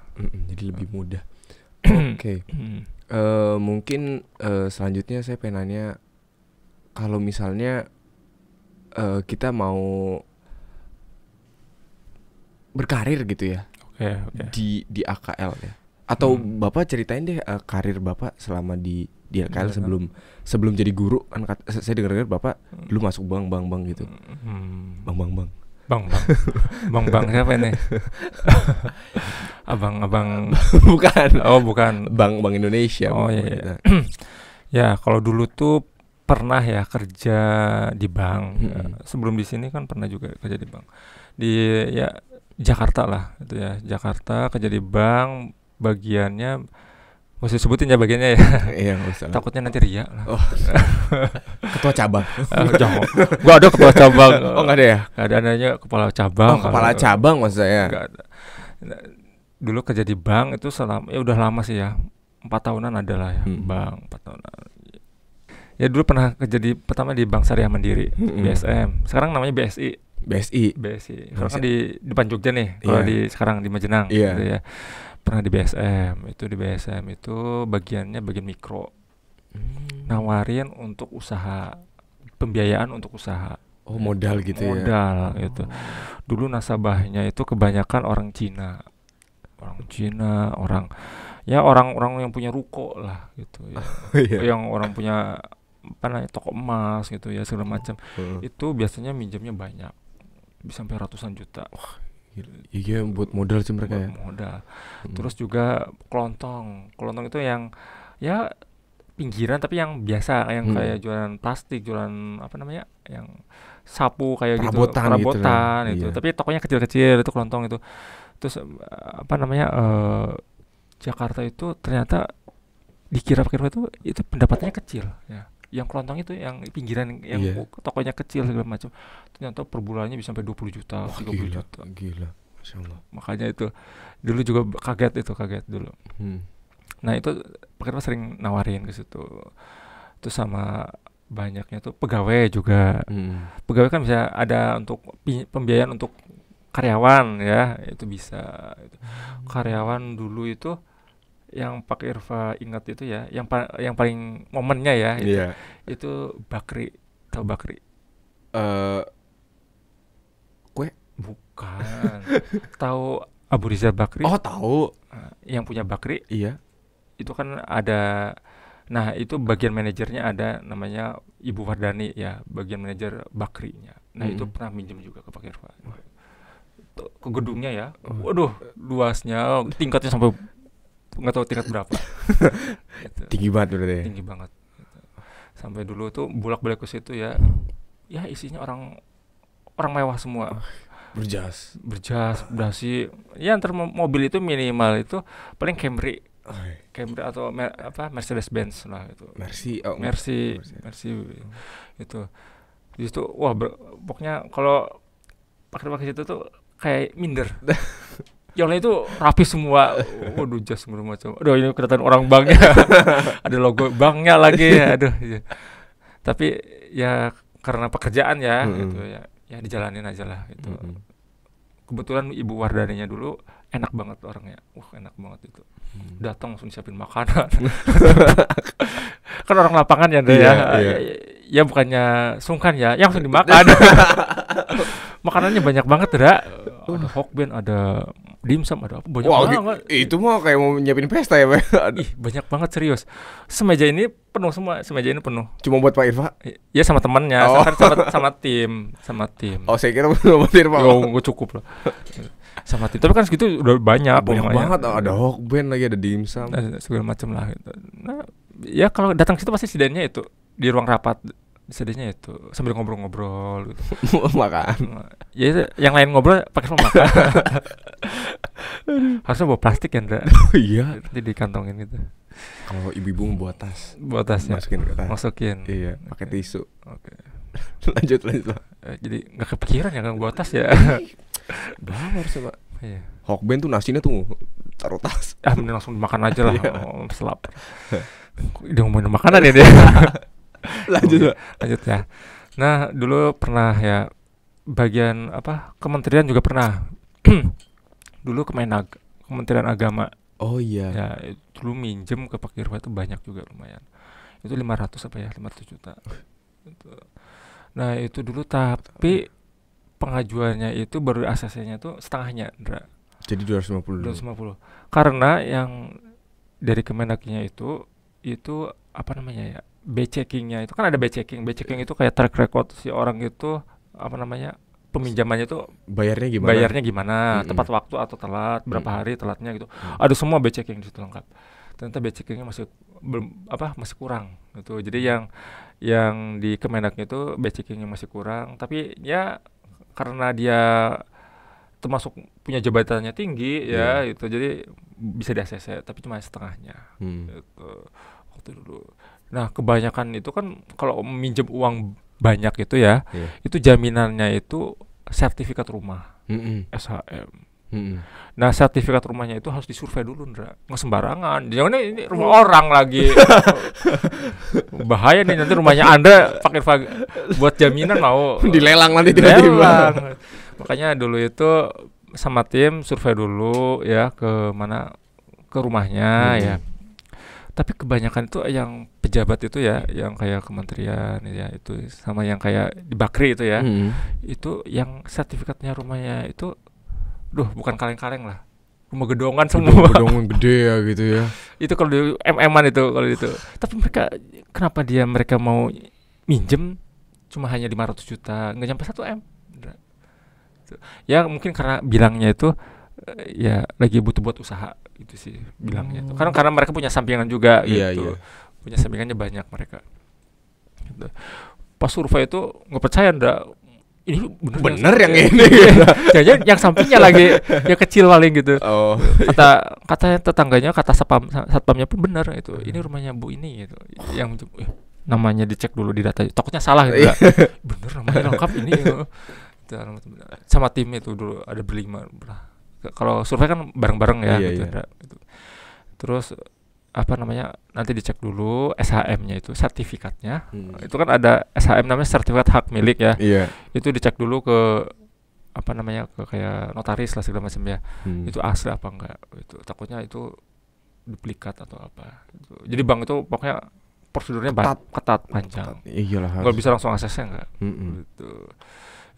Jadi lebih mudah. Oke. Mungkin selanjutnya saya pengen nanya, kalau misalnya kita mau berkarir gitu ya. Okay. Di AKL ya. Atau Bapak ceritain deh karir Bapak selama di AKL sebelum jadi guru. Kan saya dengar Bapak dulu masuk bank gitu. Bank. Bang siapa ini? Abang. Bukan. Oh, bukan. Bank Indonesia. Oh iya. Ya, kalau dulu tuh pernah ya kerja di bank. Sebelum di sini kan pernah juga kerja di bank. Di Jakarta lah itu ya. Jakarta kerja di bank, bagiannya gak usah sebutin ya bagiannya ya. Iya, gak usah. Takutnya nanti ria lah. Oh. Ketua cabang. Jangan. Gak ada ketua cabang. Oh, gak ada ya? Gak ada, adanya kepala cabang. Oh, kepala cabang maksud saya. Gak ada. Dulu kerja di bank itu selama, ya udah lama sih ya. 4 tahunan adalah ya. Bank 4 tahunan. Ya dulu pernah kerja pertama di Bank Syariah Mandiri, BSM. Sekarang namanya BSI. Sekarang kan di depan Jogja nih. Kalau sekarang di Majenang gitu ya. Pernah di BSM. Di BSM itu bagian mikro. Nawarin untuk usaha, pembiayaan untuk usaha. Oh, modal gitu ya. Modal gitu. Dulu nasabahnya itu kebanyakan orang Cina. Orang yang punya ruko lah gitu ya. Yang orang punya toko emas gitu ya, segala macam. Itu biasanya minjamnya banyak. Bisa sampai ratusan juta. Wah, iya buat modal sih mereka ya. Modal. Terus juga kelontong itu yang ya pinggiran tapi yang biasa, yang kayak jualan plastik, jualan yang sapu kayak perabotan gitu itu. Tapi tokonya kecil-kecil itu kelontong itu. Terus Jakarta itu ternyata dikira itu pendapatannya kecil ya. Yang kelontong itu yang pinggiran yang tokonya kecil segala macam, ternyata per bulannya bisa sampai 20 juta, 30 juta. Gila. Masya Allah. Makanya itu dulu juga kaget dulu. Nah itu pekerja sering nawarin ke situ. Terus sama banyaknya tuh pegawai juga. Pegawai kan bisa ada untuk pembiayaan untuk karyawan ya, itu bisa. Karyawan dulu itu yang Pak Irfa ingat itu ya, yang paling momennya ya itu Bakri. Tahu Bakri? Kue? Bukan. Tahu Abu Rizal Bakri? Oh, tahu. Yang punya Bakri? Iya. Itu kan ada. Nah, itu bagian manajernya ada namanya Ibu Wardani ya, bagian manajer Bakrinya. Nah, itu pernah minjem juga ke Pak Irfa. Ke gedungnya ya. Waduh, luasnya, tingkatnya sampai nggak tahu tingkat berapa. Gitu. Tinggi banget berarti. Tinggi banget. Gitu. Sampai dulu tuh bolak-balik ke situ ya isinya orang mewah semua. Berjas, berasi. Ya antar mobil itu minimal itu paling Camry atau Mercedes Benz lah itu. Mercy. Itu. Di situ wah pokoknya kalau pakai situ tuh kayak minder. Yang lain itu rapi semua. Waduh, jas segala macam. Aduh, ini kelihatan orang banknya. Ada logo banknya lagi. Aduh. Ya. Tapi ya karena pekerjaan ya, gitu ya. Ya dijalanin aja lah gitu. Kebetulan Ibu Wardaninya dulu enak banget orangnya. Enak banget itu. Datang langsung siapin makanan. Kan orang lapangan ya, ya bukannya sungkan ya, yang langsung dimakan. Makanannya banyak banget, ada hokben, ada dimsum, ada apa banyak banget. Itu mah kayak mau nyiapin pesta ya, Pak. Ih, banyak banget serius. Semeja ini penuh semua, penuh. Cuma buat Pak Irfa? Ya sama temannya, sama tim. Oh, saya kira buat Irfa. Gue cukup lah. Sama tim. Tapi kan segitu udah banyak banget. Ada hokben lagi, ada dimsum, segala macam lah gitu. Nah, ya kalau datang situ pasti sidangnya itu di ruang rapat. Sedihnya itu sambil ngobrol-ngobrol gitu. Makan. Ya yang lain ngobrol pakai semua makan. Harusnya bawa plastik ya, Ndra. Iya. Nanti dikantongin gitu. Kalau ibu-ibu bawa tas. Ya. Masukin. Iya, pakai tisu. Oke. Lanjut. Jadi nggak kepikiran ya kan bawa tas ya. Bawa harusnya, Pak. Iya. Hokben tuh nasinya tuh taruh tas. Mending langsung makan aja lah. Selap. Dia ngomongin makanan ya dia. Lanjut ya. Nah dulu pernah ya bagian kementerian juga pernah. Dulu Kementerian Agama. Oh iya. Ya dulu minjem ke Pak Irfa itu banyak juga lumayan. Itu 500 juta. Nah itu dulu, tapi pengajuannya itu baru ACC-nya tuh setengahnya, Ndra. Jadi 250. Karena yang dari Kemenagnya itu B-checking-nya itu kan ada B-checking itu kayak track record si orang itu peminjamannya itu bayarnya gimana, tepat waktu atau telat, berapa hari telatnya gitu. Ada semua B-checking di situ lengkap. Ternyata B-checkingnya masih kurang gitu. Jadi yang di Kemenagnya itu B-checkingnya masih kurang, tapi ya karena dia termasuk punya jabatannya tinggi ya itu, jadi bisa di ACC tapi cuma setengahnya gitu waktu dulu. Nah kebanyakan itu kan kalau minjem uang banyak itu ya, itu jaminannya itu sertifikat rumah, SHM. Nah sertifikat rumahnya itu harus disurvei dulu, Ndra. Nggak sembarangan, jangan ini rumah orang lagi. Bahaya nih nanti rumahnya Anda pakai buat jaminan mau dilelang nanti tiba-tiba. Makanya dulu itu sama tim survei dulu ya ke rumahnya ya. Tapi kebanyakan itu yang pejabat itu ya, yang kayak kementerian ya itu, sama yang kayak di Bakri itu ya, itu yang sertifikatnya rumahnya itu, bukan kaleng-kaleng lah, rumah gedongan semua. Gedongan gede ya gitu ya. Itu kalau di MM-an itu kalau itu. Tapi kenapa mereka mau minjem cuma hanya 500 juta, nggak nyampe 1 M. Ya mungkin karena bilangnya itu ya lagi butuh buat usaha gitu sih bilangnya itu. Karena mereka punya sampingan juga gitu. Punya sampingannya banyak mereka. Gitu. Pas survei itu nggak percaya, ini bener yang ini. Jangan yang sampingnya lagi yang kecil paling gitu. Katanya tetangganya, kata satpamnya pun benar itu. Ini rumahnya Bu ini gitu. Yang namanya dicek dulu di data. Takutnya salah gitu. Bener namanya lengkap ini. Sama tim itu dulu ada berlima. Kalau survei kan bareng-bareng ya gitu. Terus nanti dicek dulu SHM-nya itu, sertifikatnya. Itu kan ada SHM namanya sertifikat hak milik ya. Itu dicek dulu ke ke kayak notaris lah segala macam ya. Itu asli apa enggak itu. Takutnya itu duplikat atau apa gitu. Jadi bank itu pokoknya prosedurnya ketat panjang. Iyalah. Enggak bisa langsung aksesnya enggak. Gitu.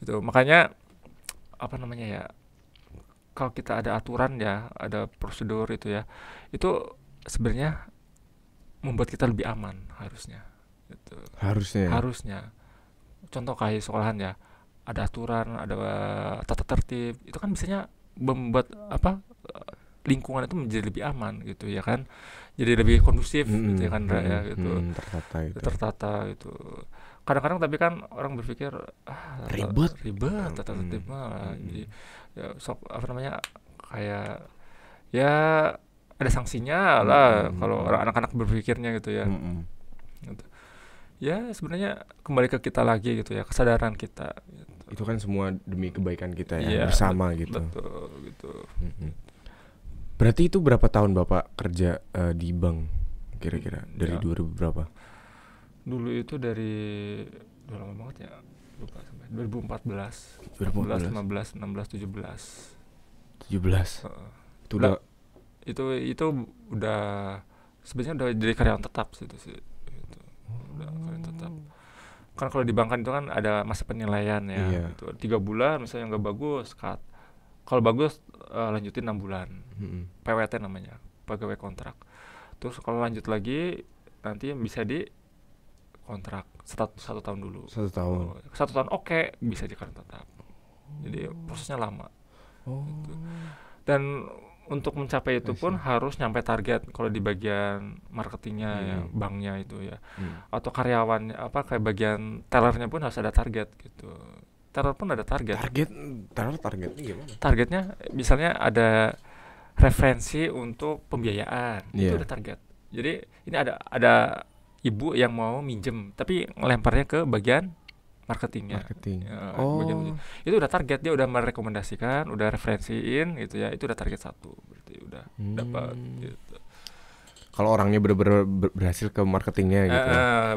Itu makanya ya, kalau kita ada aturan ya, ada prosedur itu ya, itu sebenarnya membuat kita lebih aman harusnya. Gitu. Harusnya. Contoh kayak sekolahan ya, ada aturan, ada tata tertib, itu kan biasanya membuat lingkungan itu menjadi lebih aman gitu ya kan, jadi lebih kondusif gitu ya kan, gitu. Tertata gitu. Kadang-kadang tapi kan orang berpikir ribet tata tertib mah. Jadi ya kayak ya ada sanksinya lah kalau anak-anak berpikirnya gitu ya. Gitu. Ya sebenarnya kembali ke kita lagi gitu ya, kesadaran kita gitu. Itu kan semua demi kebaikan kita ya, bersama gitu. Betul gitu. Berarti itu berapa tahun Bapak kerja di bank kira-kira dari 2000 berapa? Dulu itu dari udah lama banget ya, lupa sampai 2014, 15, 16, 17. 17. Itu udah itu udah sebenarnya udah jadi karyawan tetap sih itu sih. Itu. Udah karyawan tetap. Kan kalau di bank kan itu kan ada masa penilaian ya. Iya. Gitu. 3 bulan misalnya nggak bagus, cut. Kalau bagus lanjutin 6 bulan. PWT namanya, pegawai kontrak. Terus kalau lanjut lagi nanti bisa di kontrak 1 tahun dulu. 1 tahun. 1 tahun oke, bisa di karyawan tetap. Jadi prosesnya lama. Gitu. Dan untuk mencapai itu pun harus nyampe target kalau di bagian marketingnya ya, banknya itu ya. Atau karyawannya kayak bagian tellernya pun harus ada target gitu. Teller pun ada target. Targetnya gimana? Targetnya misalnya ada referensi untuk pembiayaan, itu ada target. Jadi ini ada ibu yang mau minjem tapi ngelemparnya ke bagian marketingnya. Ya, itu udah target, dia udah merekomendasikan, udah referensiin gitu ya, itu udah target 1 berarti udah dapat gitu. Kalau orangnya benar-benar berhasil ke marketingnya gitu.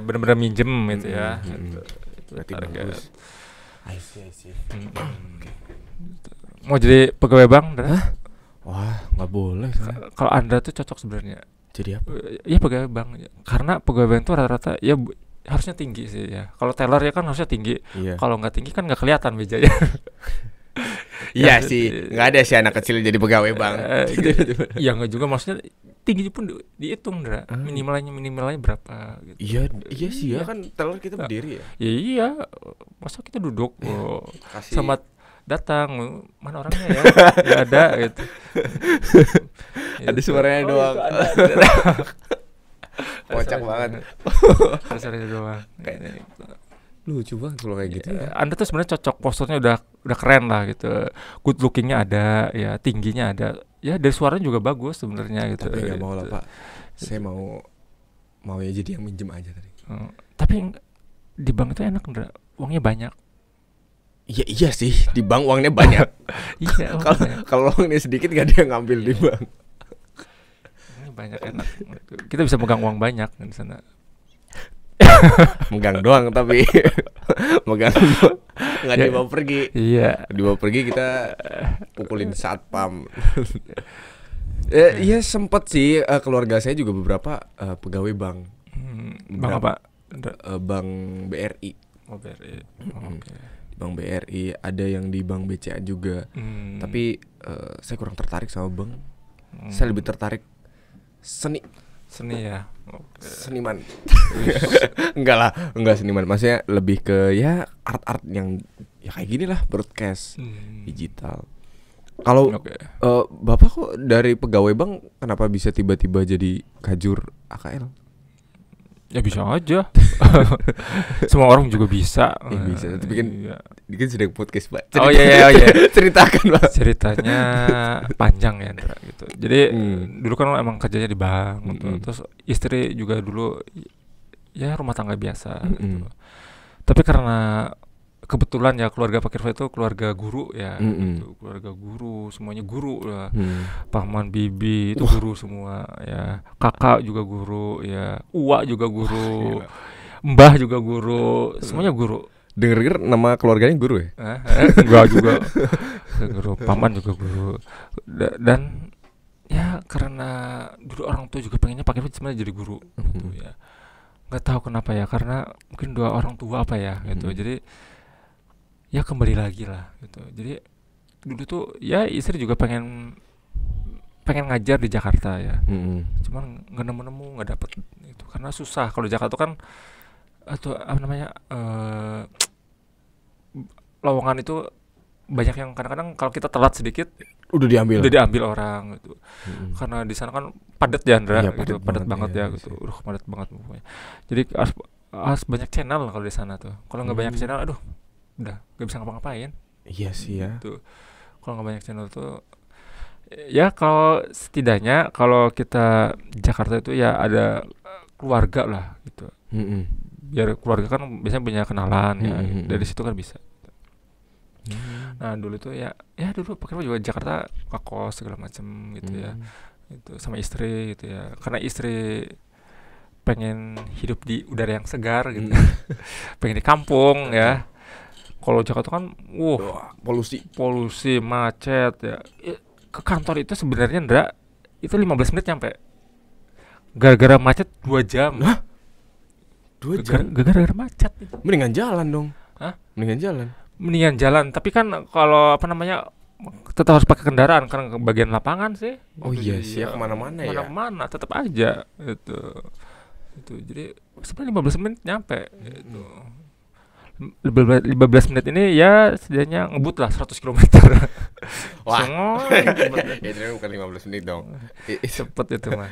Benar-benar minjem gitu ya. Gitu. Itu berarti target. Bagus. I see. Mau jadi pegawai bank? Wah, nggak boleh. Kalau Anda tuh cocok sebenarnya. Jadi apa? Iya pegawai bank. Karena pegawai bank tuh rata-rata ya harusnya tinggi sih ya. Kalau teller ya kan harusnya tinggi. Kalau nggak tinggi kan nggak kelihatan mejanya. Iya sih, nggak ada sih anak kecil jadi pegawai bank. Ya nggak juga, maksudnya tinggi pun dihitung, Dra. Minimalnya berapa gitu. Iya sih ya, kan teller kita berdiri ya. Iya, masa kita duduk sama datang, mana orangnya ya? Nggak ada gitu. Ada suaranya doang. Kocak banget. Suaranya doang. Lucu banget kalau kayak gitu. Anda tuh sebenarnya cocok, posturnya udah keren lah gitu. Good lookingnya ada, ya tingginya ada. Ya dari suaranya juga bagus sebenarnya gitu. Tapi nggak mau lah Pak. Saya mau ya jadi yang minjem aja tadi. Tapi di bank itu enak, Ndra. Uangnya banyak. Iya sih, di bank uangnya banyak. Iya. Kalau uangnya sedikit nggak ada yang ngambil di bank. Uangnya banyak, enak. Kita bisa megang uang banyak di sana. Megang doang tapi megang nggak dibawa pergi. Iya. Dibawa pergi kita pukulin satpam. Iya sempet sih, keluarga saya juga beberapa pegawai bank. Bank apa? Bank BRI. Oh, BRI. Oke. Bank BRI, ada yang di Bank BCA juga. Tapi saya kurang tertarik sama bank. Saya lebih tertarik seni ya. Seniman. Enggak seniman. Maksudnya lebih ke ya art yang ya kayak gini lah, broadcast digital. Kalau Bapak kok dari pegawai bank kenapa bisa tiba-tiba jadi kajur AKL? Ya bisa aja. Semua orang juga bisa. Bisa. Tapi kan sedang podcast, Pak. Oh iya. Ceritakan, Pak. Ceritanya panjang ya, Ndra, gitu. Jadi dulu kan emang kerjanya di bank gitu. Terus istri juga dulu ya rumah tangga biasa gitu. Tapi karena kebetulan ya keluarga Pak Kirva itu keluarga guru ya, gitu. Keluarga guru, semuanya guru lah. Paman bibi itu guru semua ya. Kakak juga guru ya. Uwa juga guru. Mbah juga guru, semuanya guru. Dengar nama keluarganya guru ya? Enggak juga. Guru, paman juga guru. Dan ya karena dulu orang tua juga pengennya Pak Kirva sebenarnya jadi guru gitu ya. Nggak tahu kenapa ya, karena mungkin dua orang tua apa ya gitu. Jadi ya kembali lagi lah gitu. Jadi dulu tuh ya istri juga pengen ngajar di Jakarta ya. Cuman nggak nemu nggak dapet itu karena susah. Kalau Jakarta tuh kan atau apa namanya lowongan itu banyak yang kadang-kadang kalau kita telat sedikit udah diambil orang gitu. Karena di sana kan padat ya, Andra, gitu, padat banget ya gitu. Padat banget pokoknya. Jadi harus banyak channel kalau di sana tuh. Kalau nggak banyak channel, aduh, udah nggak bisa ngapa-ngapain. Iya sih ya. Gitu. Kalau nggak banyak channel tuh, ya kalau setidaknya kalau kita Jakarta itu ya ada keluarga lah gitu. Biar keluarga kan biasanya punya kenalan ya. Dari situ kan bisa. Nah dulu tuh ya dulu pakai juga Jakarta kakos segala macam gitu ya, itu sama istri gitu ya, karena istri pengen hidup di udara yang segar gitu, pengen di kampung ya. Kalau Jakarta kan, polusi macet ya. Ke kantor itu sebenarnya itu 15 menit nyampe. Gara-gara macet 2 jam. Hah? 2 jam? Gara-gara macet. Mendingan jalan dong. Hah? Mendingan jalan. Tapi kan kalau tetap harus pakai kendaraan kan ke bagian lapangan sih. Oh iya sih, kemana-mana ya. Kemana-mana tetap aja itu. Jadi sebenarnya 15 menit nyampe itu. 15 menit ini ya setidaknya ngebut lah 100 km. Wah. Itu bukan 15 menit dong. Cepet itu mah.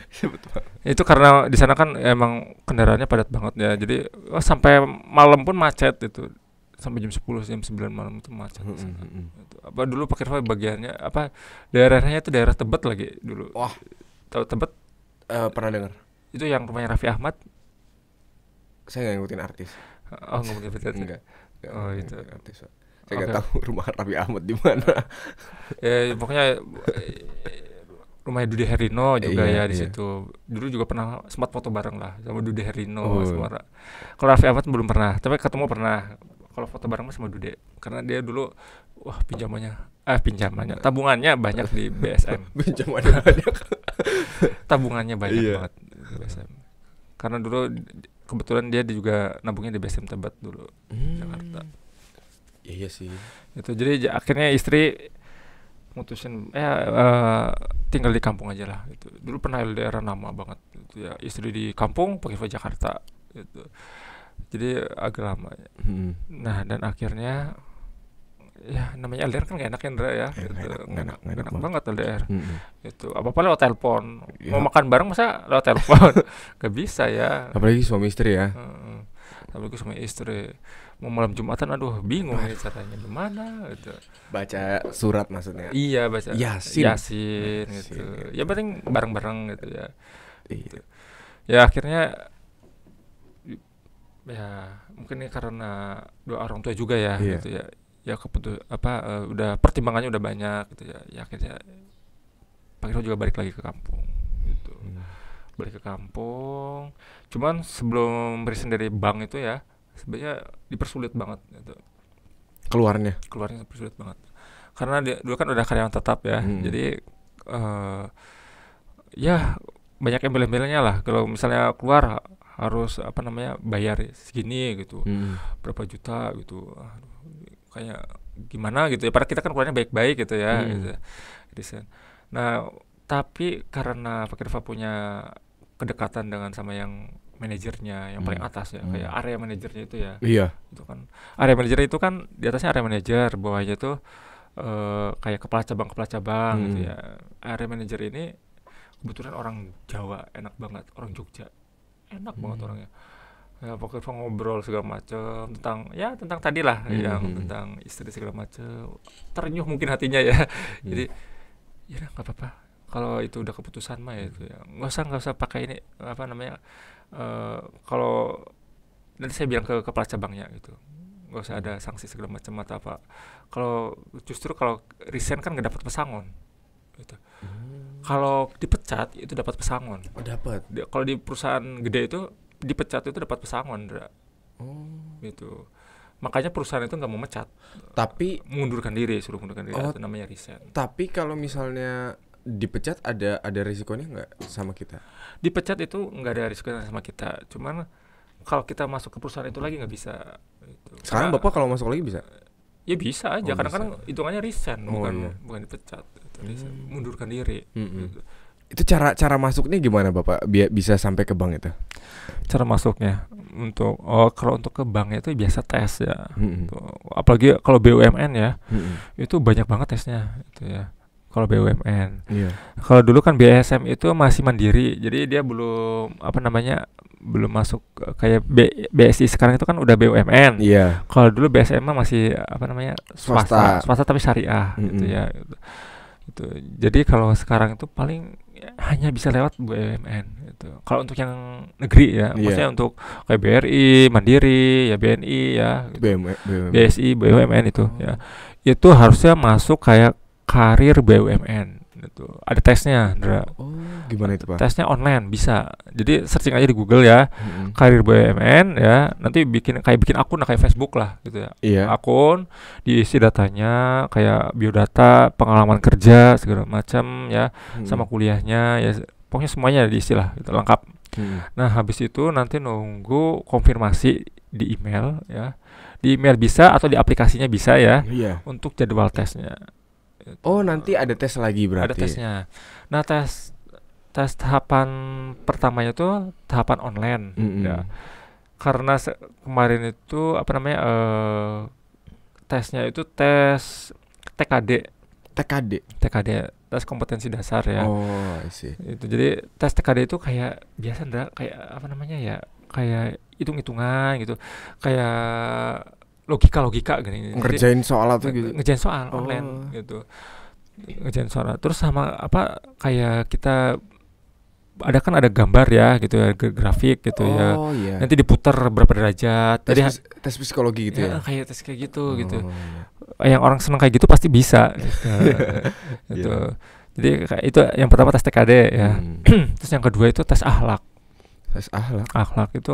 Itu karena di sana kan emang kendaraannya padat banget ya. Jadi sampai malam pun macet itu. Sampai jam 10 jam 9 malam itu macet. Apa dulu pakai bagiannya daerahnya itu daerah Tebet lagi dulu. Wah. Tahu Tebet? Pernah dengar. Itu yang rumahnya Raffi Ahmad. Saya nggak ngikutin artis. Oh nggak betul. Enggak. Oh itu artis. Saya nggak tahu rumah Raffi Ahmad di mana. Pokoknya rumahnya Dude Herlino juga di situ. Dulu juga pernah sempat foto bareng lah sama Dude Herlino. Kalau Raffi Ahmad belum pernah, tapi ketemu pernah. Kalau foto bareng sama Dude, karena dia dulu tabungannya banyak di BSM. Tabungannya banyak banget di BSM. Karena dulu kebetulan dia juga nabungnya di BSM Tebet dulu, Jakarta. Iya sih. Itu jadi akhirnya istri mutusin tinggal di kampung aja lah gitu. Dulu pernah LDR lama banget gitu ya, istri di kampung pakai ke Jakarta gitu. Jadi agak lama ya. Nah dan akhirnya ya namanya LDR kan gak enak ya Indra ya. Enak banget LDR. Itu apa-apa lewat telepon. Mau makan bareng masa lewat telepon? Gak bisa ya. Apalagi suami istri ya. Apalagi suami istri. Mau malam Jumatan bingung nih caranya gimana gitu. Baca surat maksudnya. Iya baca Yasin gitu. Ya penting bareng-bareng gitu ya. Gitu. Ya akhirnya ya mungkin ini karena doa orang tua juga ya gitu ya. Ya udah pertimbangannya udah banyak gitu ya. Ya akhirnya Pak Iro juga balik lagi ke kampung gitu. Balik ke kampung. Cuman sebelum resign dari bank itu ya sebenarnya dipersulit banget gitu. Keluarnya dipersulit banget. Karena dia dulu kan udah karyawan tetap ya. Jadi ya banyak embel-embelnya lah. Kalau misalnya keluar harus bayar segini gitu. Berapa juta gitu. Kayak gimana gitu ya, padahal kita kan keluarnya baik-baik gitu ya gitu. Nah tapi karena Pak Irfa punya kedekatan dengan sama yang manajernya yang paling atas ya, kayak area manajernya itu ya. Itu kan area manajer itu kan di atasnya area manajer, bawahnya tuh kayak kepala cabang gitu ya. Area manajer ini kebetulan orang Jawa, enak banget, orang Jogja enak banget orangnya. Ya pokoknya ngobrol segala macam tentang tadi lah yang tentang istri segala macam, terenyuh mungkin hatinya ya. Jadi ya nggak apa-apa kalau itu udah keputusan mah ya itu ya, nggak usah pakai ini kalau nanti saya bilang ke kepala cabangnya gitu, nggak usah ada sanksi segala macam atau apa. Kalau justru kalau resign kan nggak dapat pesangon gitu. Kalau dipecat itu dapat pesangon. Dapat. Kalau di perusahaan gede itu dipecat itu dapat pesangon, gitu. Makanya perusahaan itu nggak mau mecat, tapi suruh mengundurkan diri, itu namanya resign. Tapi kalau misalnya dipecat ada risikonya nggak sama kita? Dipecat itu nggak ada risikonya sama kita, cuman kalau kita masuk ke perusahaan itu lagi nggak bisa. Gitu. Sekarang Bapak kalau masuk lagi bisa? Ya bisa aja, kadang-kadang hitungannya resign, bukan dipecat, itu mundurkan diri. Gitu. Itu cara masuknya gimana Bapak bisa sampai ke bank itu? Cara masuknya kalau untuk ke bank itu biasa tes ya. Apalagi kalau BUMN ya, itu banyak banget tesnya itu ya. Kalau BUMN. Kalau dulu kan BSM itu masih mandiri, jadi dia belum belum masuk kayak BSI sekarang itu kan udah BUMN. Kalau dulu BSM masih swasta tapi syariah gitu ya. Gitu. Jadi kalau sekarang itu paling hanya bisa lewat BUMN gitu. Kalau untuk yang negeri ya, maksudnya untuk kayak BRI, Mandiri, ya BNI ya, gitu. BSI, BUMN itu ya. Itu harusnya masuk kayak karir BUMN gitu. Ada tesnya, Ndra. Oh, gimana itu, Pak? Tesnya online bisa. Jadi searching aja di Google ya. Karir BUMN ya. Nanti bikin akun kayak Facebook lah gitu ya. Akun, diisi datanya kayak biodata, pengalaman kerja segala macam ya, sama kuliahnya ya. Pokoknya semuanya diisi lah gitu, lengkap. Nah, habis itu nanti nunggu konfirmasi di email ya. Di email bisa atau di aplikasinya bisa ya. Untuk jadwal tesnya. Oh, nanti ada tes lagi berarti. Ada tesnya. Nah, tes tahapan pertamanya itu tahapan online ya. Karena kemarin itu tesnya itu tes TKD, tes kompetensi dasar ya. Oh, I see. Itu jadi tes TKD itu kayak biasa kayak kayak hitung-hitungan gitu. Kayak logika gini. Ngerjain soal atau gitu. Ngerjain soal online gitu. Ngerjain soal. Terus sama kayak kita ada gambar ya gitu ya, grafik gitu ya. Iya. Nanti diputar berapa derajat. Tes psikologi gitu ya. Kayak tes kayak gitu gitu. Yang orang seneng kayak gitu pasti bisa gitu. Gitu. Jadi itu yang pertama tes TKD ya. Terus yang kedua itu tes akhlak. Akhlak itu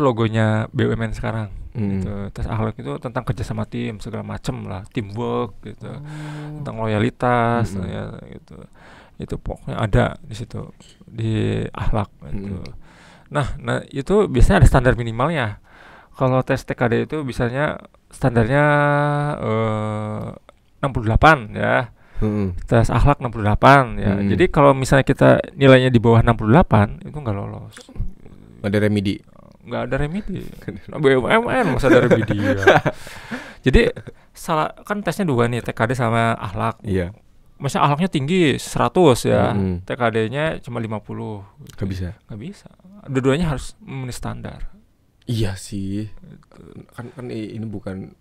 logonya BUMN sekarang. Gitu. Tes akhlak itu tentang kerja sama tim segala macem lah, teamwork gitu, tentang loyalitas ya gitu. Itu pokoknya ada di situ di akhlak gitu. Nah itu biasanya ada standar minimalnya. Kalau tes TKD itu biasanya standarnya 68 ya. Tes akhlak 68 ya. Jadi kalau misalnya kita nilainya di bawah 68 itu nggak lolos. Ada remedi. Nggak ada remedi. BUMN masa ada remedi ya. Jadi salah kan tesnya dua nih, TKD sama akhlak. Iya. Masa akhlaknya tinggi 100 ya, TKD-nya cuma 50. Nggak bisa. Dua-duanya harus memenuhi standar. Iya sih. Kan ini bukan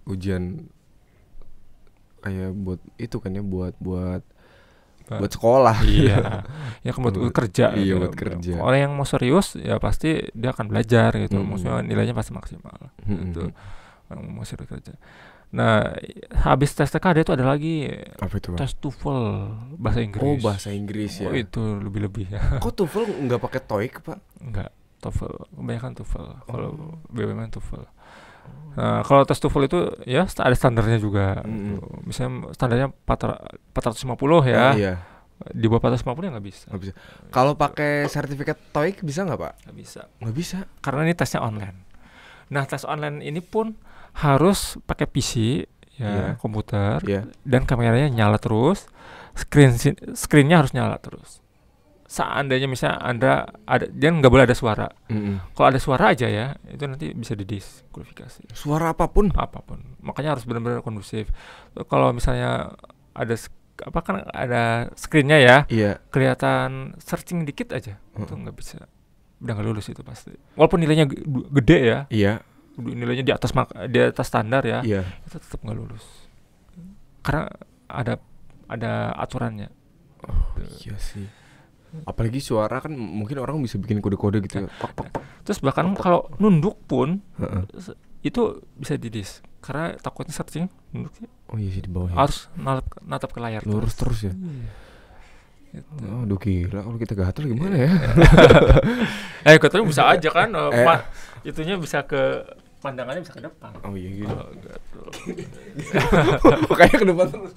ujian kayak buat itu kan ya, buat sekolah. Iya. Ya kan buat kerja. Iya, gitu. buat kerja. Orang yang mau serius ya pasti dia akan belajar gitu. Maksudnya nilainya pasti maksimal. Gitu. Orang mau serius kerja. Nah, habis tes TKD itu ada lagi. Apa itu, Bang? Tes TOEFL bahasa Inggris. Oh, bahasa Inggris ya. Oh, itu lebih ya. Kok TOEFL nggak pakai TOEIC, Pak? Enggak, TOEFL. Kebanyakan TOEFL. Kalau BUMN TOEFL. Nah, kalau tes TOEFL itu ya ada standarnya juga. Misalnya standarnya 450 ya. Iya. Di bawah 450 ya nggak bisa. Kalau pakai sertifikat TOEIC bisa nggak, Pak? Nggak bisa. Karena ini tesnya online. Nah, tes online ini pun harus pakai PC ya, komputer, dan kameranya nyala terus, screennya harus nyala terus. Seandainya misalnya Anda dia nggak boleh ada suara. Kalau ada suara aja ya, itu nanti bisa didiskualifikasi. Suara apapun. Makanya harus benar-benar kondusif. Kalau misalnya ada screennya ya, kelihatan searching dikit aja, itu nggak bisa, udah nggak lulus itu pasti. Walaupun nilainya gede ya. Iya. Nilainya di atas standar ya, itu tetap nggak lulus karena ada aturannya. Iya sih. Apalagi suara kan mungkin orang bisa bikin kode-kode gitu. Terus bahkan kalau nunduk pun itu bisa didis karena takutnya searching nunduk. Oh iya sih, di bawah. Harus natap ke layar lurus terus ya. Aduh gila, kalau kita gatel gimana ya? Katanya bisa aja kan, itunya bisa ke pandangannya bisa ke depan. Oh iya gitu. Kayak ke depan terus.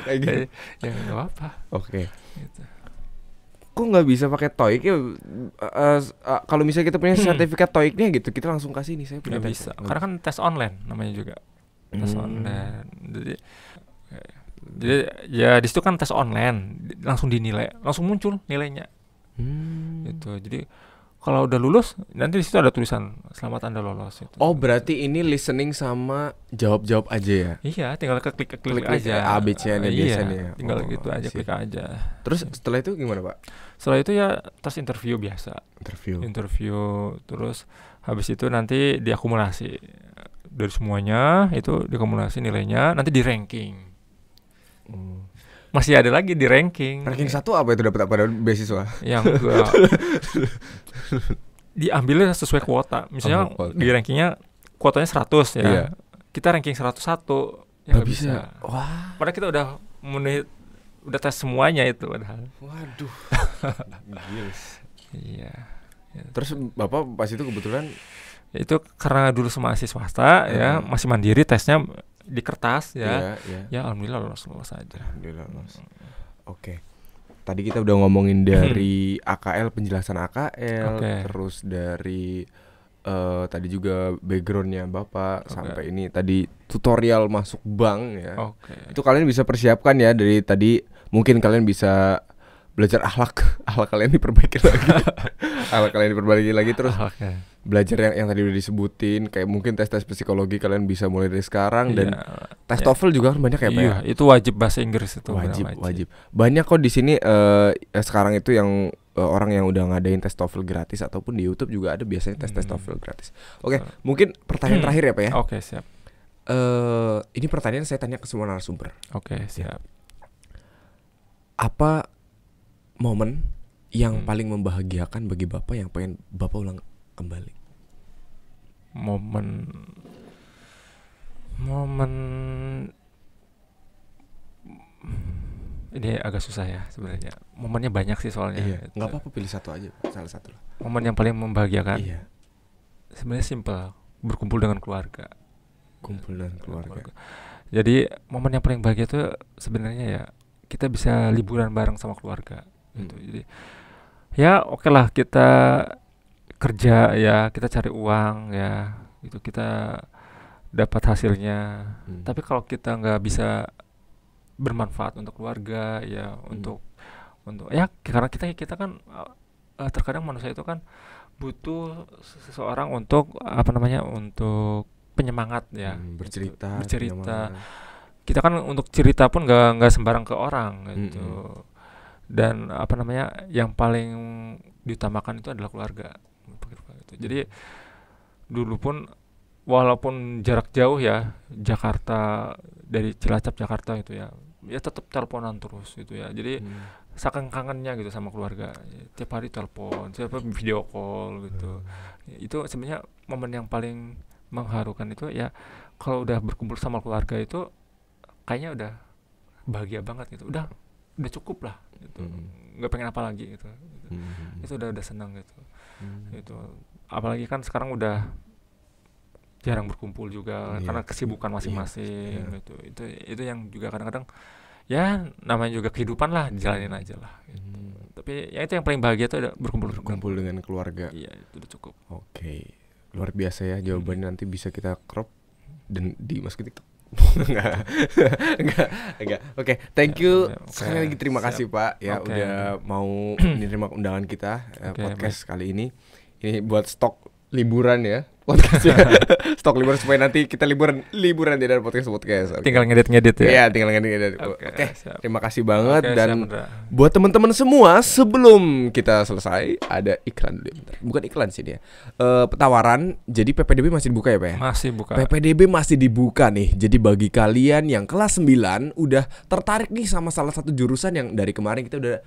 Kayak gitu. Ya nggak apa. Oke. Gitu. Kok nggak bisa pakai TOEIC ya? Kalau misalnya kita punya sertifikat TOEIC-nya gitu, kita langsung kasih nih, saya punya. Nggak bisa. Karena kan tes online namanya juga. Tes online. Jadi ya di situ kan tes online, langsung dinilai, langsung muncul nilainya. Gitu. Jadi kalau udah lulus, nanti di situ ada tulisan selamat Anda lolos. Gitu. Oh, berarti ini listening sama jawab aja ya? Iya, tinggal klik aja. A, B, C, biasanya. Tinggal gitu aja, klik aja. Terus setelah itu gimana, Pak? Setelah itu ya tes interview biasa. Interview, terus habis itu nanti diakumulasi dari semuanya, itu diakumulasi nilainya, nanti di ranking. masih ada lagi di ranking. Ranking 1 apa itu, dapat apa, beasiswa? Yang enggak. Diambilnya sesuai kuota. Misalnya di rankingnya kuotanya 100 ya. Iya. Kita ranking 101 ya nggak bisa. Wah. Padahal kita udah tes semuanya itu padahal. Waduh. Iya. Terus Bapak pas itu kebetulan itu karena dulu masih swasta ya, masih mandiri, tesnya di kertas ya. Ya alhamdulillah lolos aja. Alhamdulillah lolos. Oke. Tadi kita udah ngomongin dari AKL, penjelasan AKL, terus dari tadi juga backgroundnya Bapak sampai ini tadi tutorial masuk bank ya. Itu kalian bisa persiapkan ya dari tadi. Mungkin kalian bisa belajar akhlak kalian diperbaiki lagi. Terus belajar yang tadi udah disebutin, kayak mungkin tes psikologi kalian bisa mulai dari sekarang. Dan tes TOEFL juga kan banyak ya Pak. Iya, itu wajib bahasa Inggris itu. Wajib. Banyak kok di sini sekarang itu yang orang yang udah ngadain tes TOEFL gratis, ataupun di YouTube juga ada biasanya tes TOEFL gratis. Oke, mungkin pertanyaan terakhir ya Pak ya. Oke, siap. Ini pertanyaan saya tanya ke semua narasumber. Oke, siap. Apa momen yang paling membahagiakan bagi Bapak yang pengen Bapak ulang kembali? Momen ini agak susah ya sebenarnya. Momennya banyak sih soalnya. Iya. Nggak apa-apa, pilih satu aja, salah satu lah. Momen yang paling membahagiakan. Iya. Sebenarnya simpel, berkumpul dengan keluarga. Jadi momen yang paling bahagia itu sebenarnya ya kita bisa liburan bareng sama keluarga. Gitu. Jadi ya oke lah, kita kerja ya, kita cari uang ya, itu kita dapat hasilnya. Tapi kalau kita nggak bisa bermanfaat untuk keluarga ya, untuk ya, karena kita kan terkadang manusia itu kan butuh seseorang untuk untuk penyemangat ya, bercerita. Kita kan untuk cerita pun nggak sembarang ke orang gitu. Dan yang paling diutamakan itu adalah keluarga. Jadi dulu pun walaupun jarak jauh ya, Jakarta, dari Cilacap Jakarta itu ya tetap teleponan terus gitu ya. Jadi saking kangennya gitu sama keluarga, tiap hari telepon, tiap hari video call gitu. Itu sebenarnya momen yang paling mengharukan itu ya, kalau udah berkumpul sama keluarga itu kayaknya udah bahagia banget gitu. Udah cukup lah gitu. Nggak pengen apa lagi gitu. Itu udah senang gitu. Itu apalagi kan sekarang udah jarang berkumpul juga karena kesibukan masing-masing gitu. Itu yang juga kadang-kadang ya namanya juga kehidupan lah, dijalanin aja lah gitu. Tapi ya itu yang paling bahagia tuh ada berkumpul dengan keluarga. Iya, itu udah cukup. Oke. Luar biasa ya jawabannya. Nanti bisa kita crop dan dimasukin TikTok. Enggak. Oke, thank you. Sekali lagi terima kasih Pak ya udah mau menerima undangan kita podcast kali ini. Ini buat stok liburan ya. Podcastnya stok liburan supaya nanti kita liburan di dalam podcast. Tinggal ngedit ya. Iya, tinggal ngedit. Oke. Terima kasih banget. Dan buat teman-teman semua, sebelum kita selesai ada iklan dulu bentar. Bukan iklan sih dia. Tawaran. Jadi PPDB masih dibuka ya Pak ya? Masih buka. PPDB masih dibuka nih. Jadi bagi kalian yang kelas 9 udah tertarik nih sama salah satu jurusan yang dari kemarin kita udah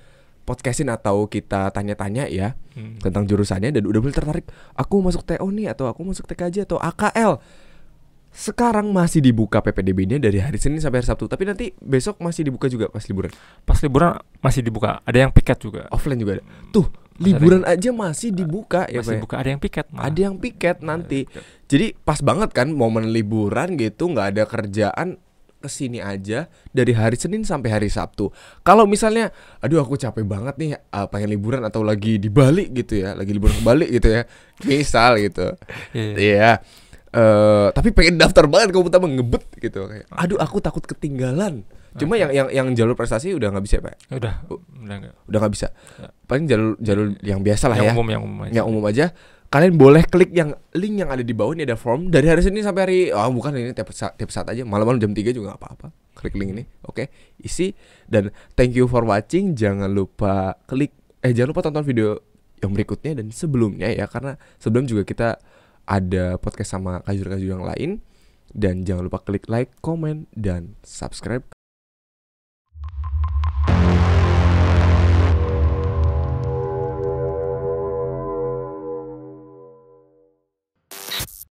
podcastin atau kita tanya-tanya ya tentang jurusannya, dan udah mulai tertarik, aku masuk TO nih, atau aku masuk TKJ atau AKL. Sekarang masih dibuka PPDB-nya dari hari Senin sampai hari Sabtu. Tapi nanti besok masih dibuka juga pas liburan. Pas liburan masih dibuka. Ada yang piket juga. Offline juga ada. Tuh, liburan aja masih dibuka ya masih buka, ada yang piket. Ada yang piket nanti. Jadi pas banget kan momen liburan gitu, nggak ada kerjaan, kesini aja dari hari Senin sampai hari Sabtu. Kalau misalnya aduh aku capek banget nih pengen liburan, atau lagi di Bali gitu ya, lagi liburan ke Bali gitu ya, misal gitu. Iya. Tapi pengen daftar banget, kamu tambah ngebet gitu kayak. Aduh aku takut ketinggalan. Cuma yang jalur prestasi udah nggak bisa Pak. Udah nggak bisa. Paling jalur yang biasa lah ya. Yang umum aja. Kalian boleh klik yang link yang ada di bawah, ini ada form dari hari Senin sampai hari bukan ini tiap saat aja, malam-malam jam 3 juga nggak apa-apa, klik link ini. Oke, isi. Dan thank you for watching. Jangan lupa tonton video yang berikutnya dan sebelumnya ya, karena sebelum juga kita ada podcast sama kajur-kajur yang lain. Dan jangan lupa klik like, comment, dan subscribe